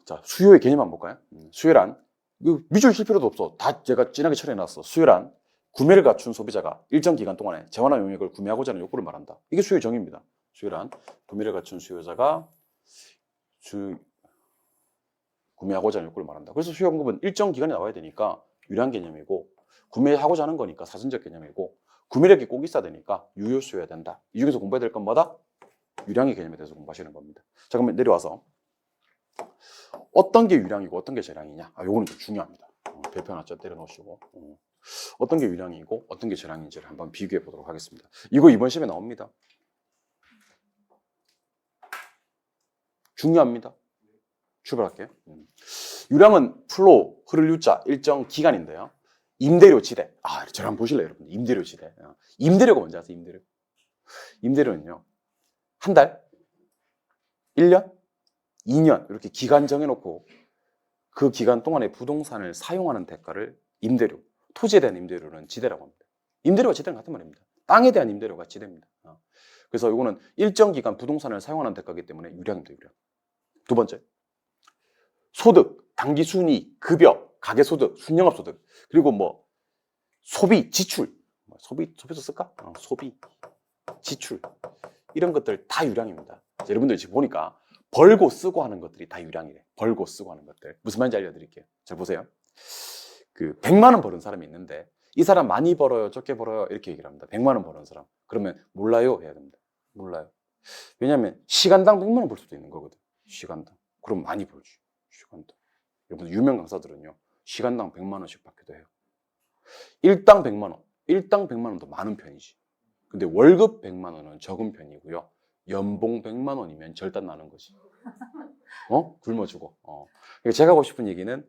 자, 수요의 개념 한번 볼까요? 수요란 밑줄 칠 필요도 없어. 다 제가 진하게 처리해놨어. 수요란 구매를 갖춘 소비자가 일정 기간 동안에 재화나 용액을 구매하고자 하는 욕구를 말한다. 이게 수요의 정의입니다. 수요란 구매를 갖춘 수요자가 구매하고자 하는 욕구를 말한다. 그래서 수요 공급은 일정 기간에 나와야 되니까 유량 개념이고 구매하고자 하는 거니까 사전적 개념이고 구매력이 꼭 있어야 되니까 유효 수요야 된다. 이 중에서 공부해야 될 건 뭐다? 유량의 개념에 대해서 공부하시는 겁니다. 자, 그러면 내려와서 어떤 게 유량이고 어떤 게 절량이냐? 요거는 좀 중요합니다. 별표 하나 좀 때려놓으시고 어떤 게 유량이고 어떤 게 절량인지를 한번 비교해 보도록 하겠습니다. 이거 이번 시험에 나옵니다. 중요합니다. 출발할게요. 유량은 플로우, 흐를 유자, 일정 기간인데요. 임대료 지대. 저를 한번 보실래요, 여러분? 임대료 지대. 임대료가 뭔지 아세요, 임대료? 임대료는요, 한 달, 1년, 2년 이렇게 기간 정해놓고 그 기간 동안에 부동산을 사용하는 대가를 임대료, 토지에 대한 임대료는 지대라고 합니다. 임대료와 지대는 같은 말입니다. 땅에 대한 임대료가 지대입니다. 그래서 이거는 일정 기간 부동산을 사용하는 대가이기 때문에 유량입니다, 유량. 두 번째, 소득, 당기순이익, 급여, 가계소득, 순영업소득, 그리고 뭐 소비, 지출, 소비서 쓸까? 소비, 지출 이런 것들 다 유량입니다. 여러분들 지금 보니까 벌고 쓰고 하는 것들이 다 유량이래. 벌고 쓰고 하는 것들. 무슨 말인지 알려드릴게요. 잘 보세요. 100만 원 버는 사람이 있는데 이 사람 많이 벌어요, 적게 벌어요 이렇게 얘기를 합니다. 100만 원 버는 사람. 그러면 몰라요 해야 됩니다. 몰라요. 왜냐하면 시간당 100만 원 벌 수도 있는 거거든. 시간당. 그럼 많이 벌지. 시간당. 여러분 유명 강사들은요. 시간당 100만 원씩 받기도 해요. 일당 100만 원. 일당 100만 원도 많은 편이지. 근데 월급 100만 원은 적은 편이고요. 연봉 100만 원이면 절단 나는 거지. 굶어주고. 그러니까 제가 하고 싶은 얘기는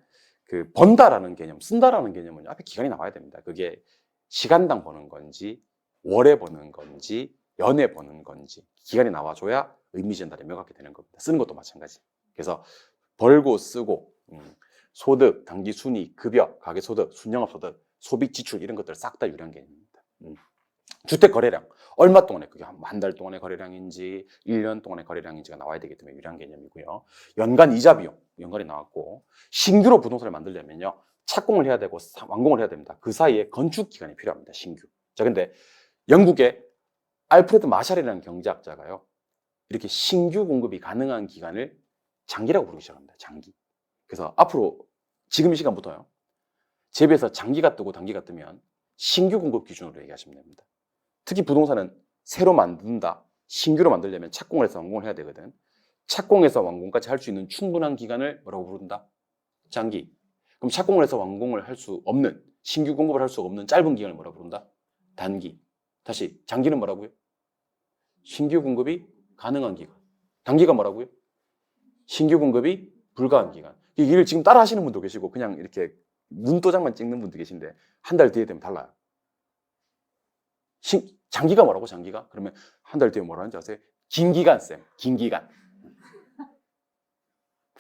번다라는 개념, 쓴다라는 개념은 앞에 기간이 나와야 됩니다. 그게 시간당 버는 건지, 월에 버는 건지, 연에 버는 건지 기간이 나와줘야 의미 전달이 명확히 되는 겁니다. 쓰는 것도 마찬가지. 그래서 벌고 쓰고, 소득, 당기순이익, 급여, 가계소득, 순영업소득, 소비, 지출 이런 것들 싹 다 유량 개념입니다. 주택 거래량, 얼마 동안에 그게 한 달 동안의 거래량인지 1년 동안의 거래량인지가 나와야 되기 때문에 유량 개념이고요. 연간 이자 비용, 연간이 나왔고 신규로 부동산을 만들려면요. 착공을 해야 되고 완공을 해야 됩니다. 그 사이에 건축 기간이 필요합니다. 신규. 자, 근데 영국의 알프레드 마샬이라는 경제학자가요, 이렇게 신규 공급이 가능한 기간을 장기라고 부르기 시작합니다. 장기. 그래서 앞으로 지금 이 시간부터요, 제비에서 장기가 뜨고 단기가 뜨면 신규 공급 기준으로 얘기하시면 됩니다. 특히 부동산은 새로 만든다, 신규로 만들려면 착공을 해서 완공을 해야 되거든. 착공해서 완공까지 할 수 있는 충분한 기간을 뭐라고 부른다? 장기. 그럼 착공을 해서 완공을 할 수 없는, 신규 공급을 할 수 없는 짧은 기간을 뭐라고 부른다? 단기. 다시 장기는 뭐라고요? 신규 공급이 가능한 기간. 단기가 뭐라고요? 신규 공급이 불가한 기간. 이 일을 지금 따라 하시는 분도 계시고 그냥 이렇게 눈도장만 찍는 분도 계신데 한 달 뒤에 되면 달라요. 장기가 뭐라고? 장기가? 그러면 한 달 뒤에 뭐라는지 아세요? 긴 기간, 쌤. 긴 기간.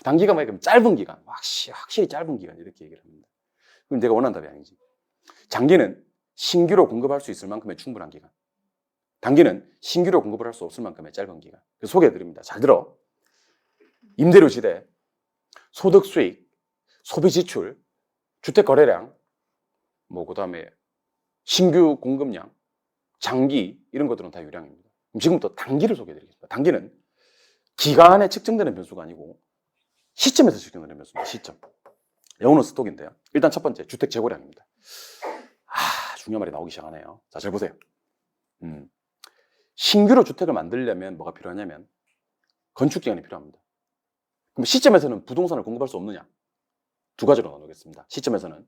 단기가 뭐야? 그럼 짧은 기간. 확실히 짧은 기간. 이렇게 얘기를 합니다. 그럼 내가 원하는 답이 아니지. 장기는 신규로 공급할 수 있을 만큼의 충분한 기간. 단기는 신규로 공급을 할 수 없을 만큼의 짧은 기간. 소개해드립니다. 잘 들어. 임대료 지대, 소득 수익, 소비 지출, 주택 거래량, 그 다음에 신규 공급량, 장기, 이런 것들은 다 유량입니다. 지금부터 단기를 소개해드리겠습니다. 단기는 기간에 측정되는 변수가 아니고 시점에서 측정되는 변수입니다. 시점. 영어는 스톡인데요. 일단 첫 번째, 주택 재고량입니다. 중요한 말이 나오기 시작하네요. 자, 잘 보세요. 신규로 주택을 만들려면 뭐가 필요하냐면 건축 기간이 필요합니다. 그럼 시점에서는 부동산을 공급할 수 없느냐? 두 가지로 나누겠습니다. 시점에서는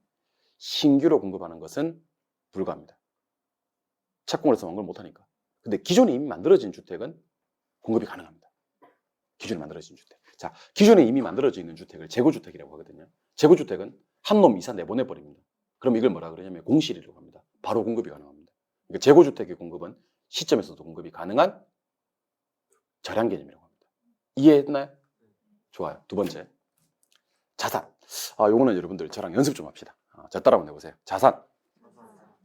신규로 공급하는 것은 불가합니다. 착공을 해서 완공을 못하니까. 근데 기존에 이미 만들어진 주택은 공급이 가능합니다. 기존에 만들어진 주택. 자, 기존에 이미 만들어져 있는 주택을 재고주택이라고 하거든요. 재고주택은 한 놈 이사 내보내버립니다. 그럼 이걸 뭐라 그러냐면 공실이라고 합니다. 바로 공급이 가능합니다. 그러니까 재고주택의 공급은 시점에서도 공급이 가능한 절약 개념이라고 합니다. 이해했나요? 좋아요. 두 번째, 자산. 요거는 여러분들 저랑 연습 좀 합시다. 자, 따라 한번 해보세요. 자산,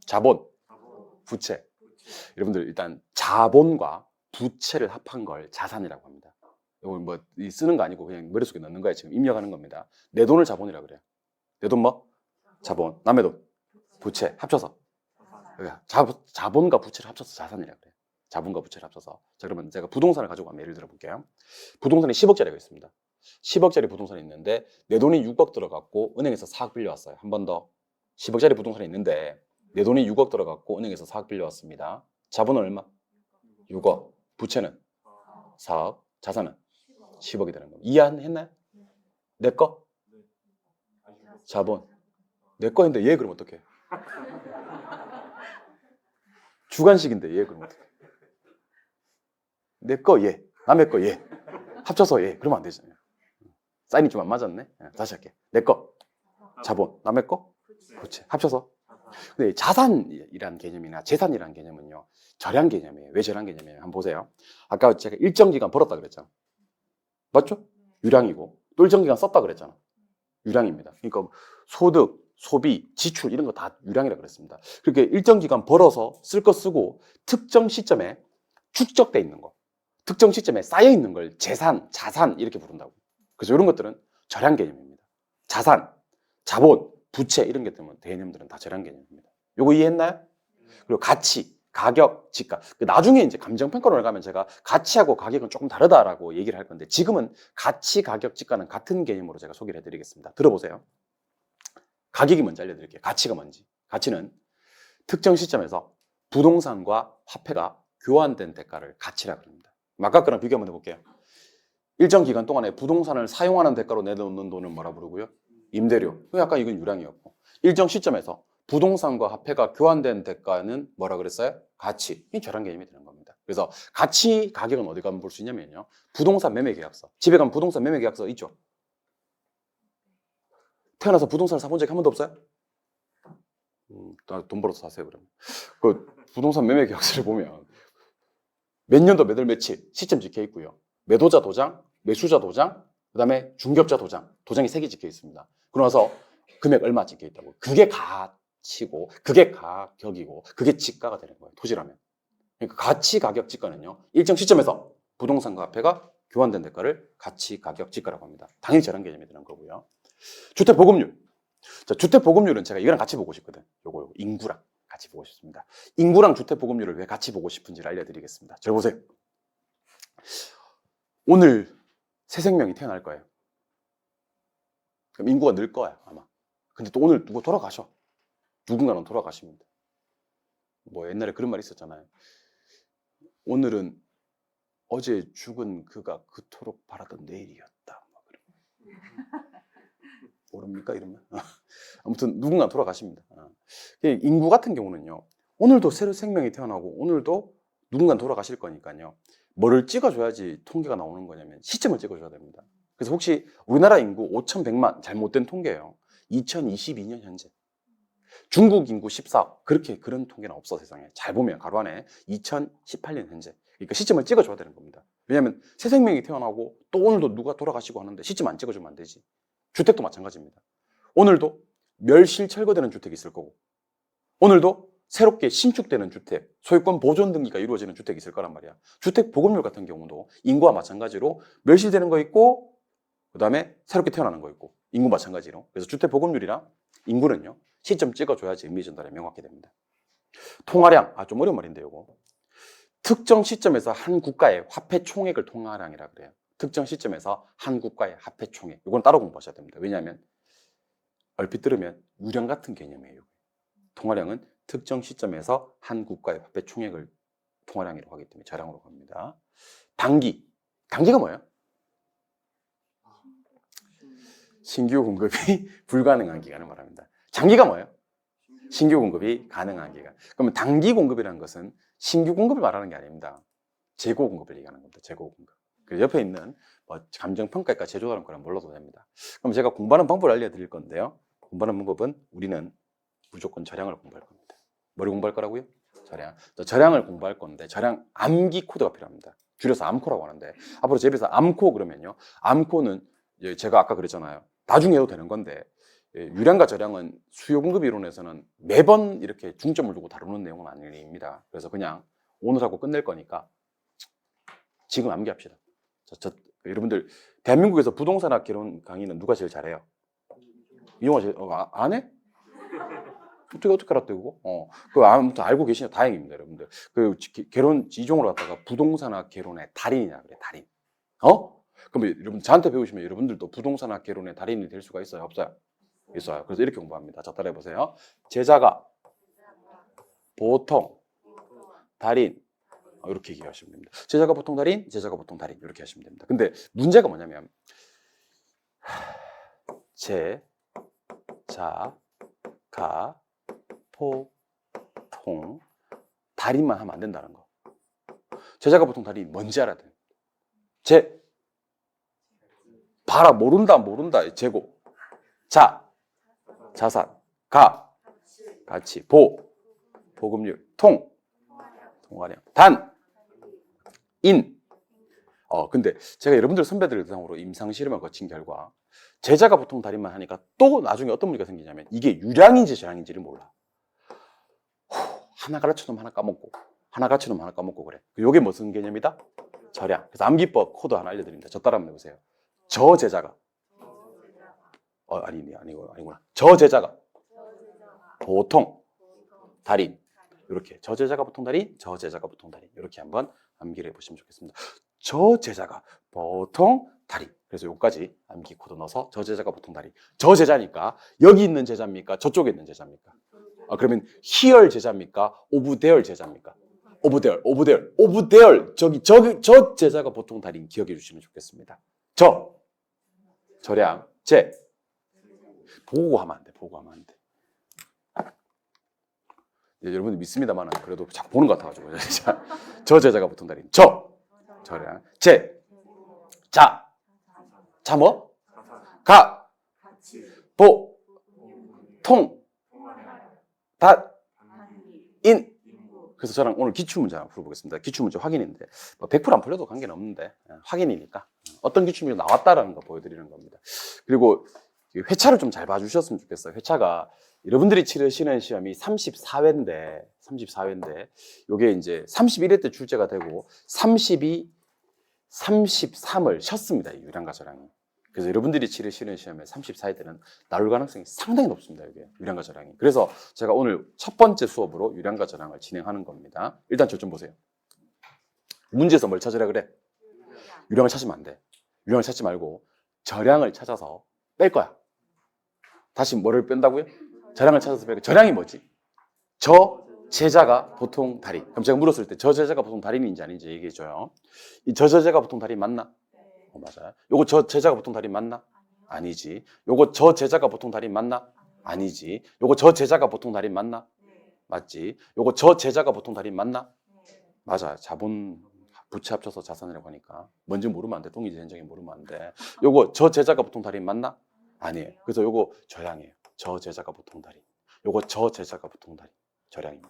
자본, 부채. 여러분들 일단 자본과 부채를 합한 걸 자산이라고 합니다. 이거 뭐 쓰는 거 아니고 그냥 머릿속에 넣는 거예요. 지금 입력하는 겁니다. 내 돈을 자본이라고 그래요. 내 돈 뭐? 자본. 남의 돈? 부채. 합쳐서. 자본과 부채를 합쳐서 자산이라고 그래요. 자본과 부채를 합쳐서. 자, 그러면 제가 부동산을 가지고 한번 예를 들어 볼게요. 부동산이 10억짜리가 있습니다. 10억짜리 부동산이 있는데 내 돈이 6억 들어갔고 은행에서 4억 빌려왔어요. 한 번 더. 10억짜리 부동산이 있는데 내 돈이 6억 들어갔고 은행에서 4억 빌려왔습니다. 자본은 얼마? 6억. 부채는 4억. 자산은 10억이 되는 겁니다. 이해했나요? 내 거? 자본. 내 거 했는데 얘 그럼 어떡해? 주관식인데 얘 그럼 어떡해? 내 거 얘. 남의 거 얘. 합쳐서 얘. 그러면 안 되잖아요. 사인이 좀 안 맞았네. 다시 할게. 내 거. 자본. 남의 거? 부채. 합쳐서. 근데 자산이라는 개념이나 재산이라는 개념은요, 절약 개념이에요. 왜 절약 개념이에요? 한번 보세요. 아까 제가 일정 기간 벌었다 그랬잖아. 맞죠? 유량이고. 또 일정 기간 썼다 그랬잖아. 유량입니다. 그러니까 소득, 소비, 지출 이런 거 다 유량이라고 그랬습니다. 그렇게 일정 기간 벌어서 쓸 거 쓰고 특정 시점에 축적돼 있는 거, 특정 시점에 쌓여 있는 걸 재산, 자산 이렇게 부른다고. 그래서 이런 것들은 절약 개념입니다. 자산, 자본, 부채 이런 게 때문에 개념들은 다 절약 개념입니다. 요거 이해했나요? 그리고 가치, 가격, 지가. 나중에 이제 감정평가론에 가면 제가 가치하고 가격은 조금 다르다라고 얘기를 할 건데 지금은 가치, 가격, 지가는 같은 개념으로 제가 소개를 해드리겠습니다. 들어보세요. 가격이 먼저 알려드릴게요. 가치가 뭔지. 가치는 특정 시점에서 부동산과 화폐가 교환된 대가를 가치라고 합니다. 아까 거랑 비교 한번 해볼게요. 일정 기간 동안에 부동산을 사용하는 대가로 내놓는 돈을 뭐라 부르고요? 임대료. 약간 이건 유량이었고. 일정 시점에서 부동산과 화폐가 교환된 대가는 뭐라 그랬어요? 가치. 이 절약 개념이 되는 겁니다. 그래서 가치, 가격은 어디 가면 볼 수 있냐면요. 부동산 매매 계약서. 집에 가면 부동산 매매 계약서 있죠? 태어나서 부동산을 사본 적이 한 번도 없어요? 돈 벌어서 사세요, 그러면. 그 부동산 매매 계약서를 보면 몇 년도 몇 월 며칠 시점 찍혀 있고요. 매도자 도장, 매수자 도장, 그 다음에 중개업자 도장. 도장이 3개 찍혀 있습니다. 그러고 나서 금액 얼마 찍혀 있다고. 그게 가치고, 그게 가격이고, 그게 지가가 되는 거예요. 토지라면. 그러니까 가치, 가격, 지가는요. 일정 시점에서 부동산과 화폐가 교환된 대가를 가치, 가격, 지가라고 합니다. 당연히 저런 개념이 되는 거고요. 주택 보급률. 자, 주택 보급률은 제가 이거랑 같이 보고 싶거든. 요거 인구랑 같이 보고 싶습니다. 인구랑 주택 보급률을 왜 같이 보고 싶은지를 알려드리겠습니다. 저 보세요. 오늘 새 생명이 태어날 거예요. 그럼 인구가 늘 거야 아마. 근데 또 오늘 누가 돌아가셔. 누군가는 돌아가십니다. 뭐 옛날에 그런 말 있었잖아요. 오늘은 어제 죽은 그가 그토록 바라던 내일이었다. 뭐 모릅니까 이러면? 아무튼 누군가 돌아가십니다. 인구 같은 경우는요. 오늘도 새로 생명이 태어나고 오늘도 누군가 돌아가실 거니까요. 뭐를 찍어줘야지 통계가 나오는 거냐면 시점을 찍어줘야 됩니다. 그래서 혹시 우리나라 인구 5,100만 잘못된 통계예요. 2022년 현재. 중국 인구 14억 그런 통계는 없어 세상에. 잘 보면 가로 안에 2018년 현재. 그러니까 시점을 찍어줘야 되는 겁니다. 왜냐하면 새 생명이 태어나고 또 오늘도 누가 돌아가시고 하는데 시점 안 찍어주면 안 되지. 주택도 마찬가지입니다. 오늘도 멸실 철거되는 주택이 있을 거고 오늘도 새롭게 신축되는 주택, 소유권 보존 등기가 이루어지는 주택이 있을 거란 말이야. 주택 보급률 같은 경우도 인구와 마찬가지로 멸실되는 거 있고 그 다음에 새롭게 태어나는 거 있고 인구 마찬가지로. 그래서 주택 보급률이랑 인구는요. 시점 찍어줘야지 의미 전달이 명확히 됩니다. 통화량, 좀 어려운 말인데 요거. 특정 시점에서 한 국가의 화폐 총액을 통화량이라 그래요. 특정 시점에서 한 국가의 화폐 총액. 이건 따로 공부하셔야 됩니다. 왜냐하면 얼핏 들으면 유량 같은 개념이에요. 통화량은 특정 시점에서 한 국가의 화폐 총액을 통화량이라고 하기 때문에 자량으로 갑니다. 단기가 뭐예요? 신규 공급이 불가능한 기간을 말합니다. 장기가 뭐예요? 신규 공급이 가능한 기간. 그러면 단기 공급이라는 것은 신규 공급을 말하는 게 아닙니다. 재고 공급을 얘기하는 겁니다. 재고 공급. 그래서 옆에 있는 감정평가과 제조하는 거는 몰라도 됩니다. 그럼 제가 공부하는 방법을 알려드릴 건데요. 공부하는 방법은 우리는 무조건 저량을 공부할 겁니다. 뭐를 공부할 거라고요? 저량. 저량을 공부할 건데 저량 암기 코드가 필요합니다. 줄여서 암코라고 하는데 앞으로 제 입에서 암코 그러면요. 암코는 제가 아까 그랬잖아요. 나중에 해도 되는 건데 유량과 저량은 수요 공급 이론에서는 매번 이렇게 중점을 두고 다루는 내용은 아닙니다. 그래서 그냥 오늘 하고 끝낼 거니까 지금 암기합시다. 여러분들 대한민국에서 부동산학 개론 강의는 누가 제일 잘해요? 이용화 제일 안 해? 어떻게 알았대 그거? 그 아무튼 알고 계시냐 다행입니다, 여러분들. 그 개론 이종으로 갖다가 부동산학 개론의 달인이라 그래, 달인. 그럼 여러분 저한테 배우시면 여러분들도 부동산학 개론의 달인이 될 수가 있어요, 없어요? 있어요. 그래서 이렇게 공부합니다. 자, 따라해 보세요. 제자가 보통 달인 이렇게 얘기하시면 됩니다. 제자가 보통 달인, 제자가 보통 달인 이렇게 하시면 됩니다. 근데 문제가 뭐냐면 제자가 보통 달인만 하면 안 된다는 거. 제자가 보통 달인 뭔지 알아야 돼. 봐라 모른다 재고. 자산, 가치, 보급률, 통화량, 근데 제가 여러분들 선배들 대상으로 임상실험을 거친 결과 제자가 보통 달인만 하니까 또 나중에 어떤 문제가 생기냐면 이게 유량인지 저량인지를 몰라. 하나 가르쳐놓으면 하나 까먹고 하나 가르쳐놓으면 하나 까먹고 그래. 이게 무슨 개념이다? 저량. 그래서 암기법 코드 하나 알려드립니다. 저 따라 한번 해보세요. 저 제자가 아니구나. 저 제자가 보통 달인 이렇게 저 제자가 보통 달인, 저 제자가 보통 달인 이렇게 한번 암기를 해보시면 좋겠습니다. 저 제자가 보통 달인. 그래서 여기까지 암기 코드 넣어서 저 제자가 보통 달인. 저 제자니까 여기 있는 제자입니까? 저쪽에 있는 제자입니까? 그러면 here 제자입니까? over there 제자입니까? over there 저 제자가 보통 달인 기억해 주시면 좋겠습니다. 저량 보고 하면 안 돼. 여러분들 믿습니다만 그래도 자꾸 보는 것 같아가지고 저 제자가 보통 달인 저량 뭐? 인. 그래서 저랑 오늘 기출문제 한번 풀어보겠습니다. 기출문제 확인인데 100%안 풀려도 관계는 없는데 확인이니까 어떤 기출문제 나왔다라는 거 보여드리는 겁니다. 그리고 회차를 좀 잘 봐주셨으면 좋겠어요. 회차가 여러분들이 치르시는 시험이 34회인데 이게 이제 31회 때 출제가 되고 32, 33을 쉬었습니다. 유량과 저량이. 그래서 여러분들이 치르시는 시험에 34회들은 나올 가능성이 상당히 높습니다. 이게 유량과 저량이. 그래서 제가 오늘 첫 번째 수업으로 유량과 저량을 진행하는 겁니다. 일단 저 좀 보세요. 문제에서 뭘 찾으라 그래? 유량을 찾으면 안 돼. 유량을 찾지 말고 저량을 찾아서 뺄 거야. 다시 뭐를 뺀다고요? 저량을 찾아서 뺄 거야. 저량이 뭐지? 저 제자가 보통 달인. 그럼 제가 물었을 때 저 제자가 보통 달인인지 아닌지 얘기해줘요. 이 저 제자가 보통 달인 맞나? 맞아요. 요거 저 제자가 보통 달인 맞나? 아니지. 요거 저 제자가 보통 달인 맞나? 아니지. 요거 저 제자가 보통 달인 맞나? 맞지. 요거 저 제자가 보통 달인 맞나? 맞아. 자본 부채 합쳐서 자산이라고 하니까 뭔지 모르면 안 돼. 동의지 현정이 모르면 안 돼. 요거 저 제자가 보통 달인 맞나? 아니에요. 그래서 요거 저량이에요. 저 제자가 보통 달인. 요거 저 제자가 보통 달인. 저량입니다.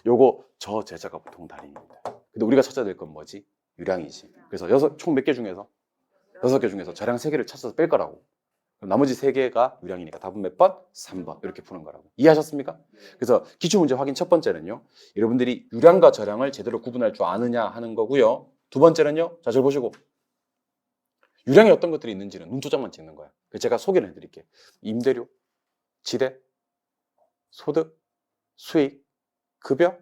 요거 저 제자가 보통 달인입니다. 근데 우리가 찾아야 될 건 뭐지? 유량이지. 그래서 총 몇 개 중에서 6개 중에서 저량 3개를 찾아서 뺄 거라고. 그럼 나머지 3개가 유량이니까 답은 몇 번? 3번. 이렇게 푸는 거라고. 이해하셨습니까? 그래서 기출문제 확인 첫 번째는요. 여러분들이 유량과 저량을 제대로 구분할 줄 아느냐 하는 거고요. 두 번째는요. 자, 저 보시고. 유량이 어떤 것들이 있는지는 눈도장만 찍는 거야. 그래서 제가 소개를 해드릴게요. 임대료, 지대, 소득, 수익, 급여,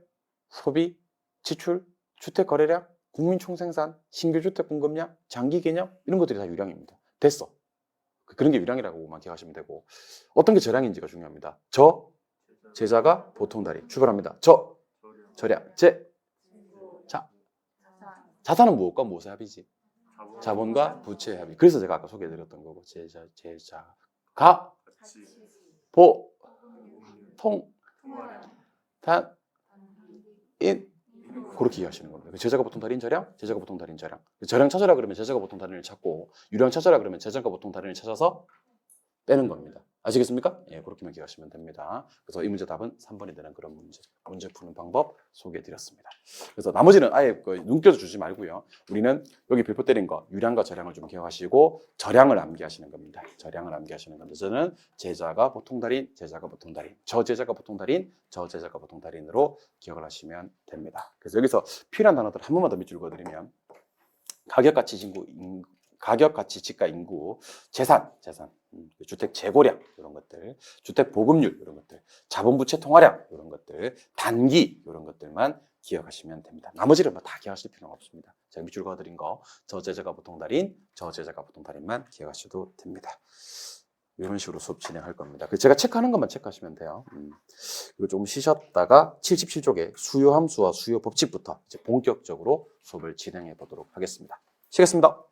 소비, 지출, 주택거래량, 국민총생산, 신규주택 공급량, 장기개념 이런 것들이 다 유량입니다. 됐어. 그런 게 유량이라고만 기억하시면 되고 어떤 게 저량인지가 중요합니다. 저 제자가 보통 달인. 출발합니다. 저 저량 제 자 자산은 무엇과 무엇의 합이지? 자본과 부채의 합이. 그래서 제가 아까 소개해드렸던 거고 제자가 보통 달인 그렇게 이해하시는 겁니다. 제자가 보통 달인 저량, 제자가 보통 달인 저량. 저량 찾아라 그러면 제자가 보통 달인을 찾고 유량 찾아라 그러면 제자가 보통 달인을 찾아서 빼는 겁니다. 아시겠습니까? 예, 그렇게만 기억하시면 됩니다. 그래서 이 문제 답은 3번이 되는 그런 문제 푸는 방법 소개해드렸습니다. 그래서 나머지는 아예 눈겨서 주지 말고요. 우리는 여기 별표 때린 거 유량과 저량을 좀 기억하시고 저량을 암기하시는 겁니다. 저량을 암기하시는 건데 저는 제자가 보통 달인, 제자가 보통 달인, 저 제자가 보통 달인, 저 제자가 보통 달인으로 기억을 하시면 됩니다. 그래서 여기서 필요한 단어들 한 번만 더 밑줄 그어드리면 가격, 가치, 지가, 인구, 재산, 주택 재고량 이런 것들, 주택 보급률 이런 것들, 자본부채 통화량 이런 것들, 단기 이런 것들만 기억하시면 됩니다. 나머지를 다 기억하실 필요는 없습니다. 제가 밑줄 그어드린 거, 저 제자가 보통 달인, 저 제자가 보통 달인만 기억하셔도 됩니다. 이런 식으로 수업 진행할 겁니다. 제가 체크하는 것만 체크하시면 돼요. 그리고 좀 쉬셨다가 77쪽에 수요 함수와 수요 법칙부터 이제 본격적으로 수업을 진행해 보도록 하겠습니다. 쉬겠습니다.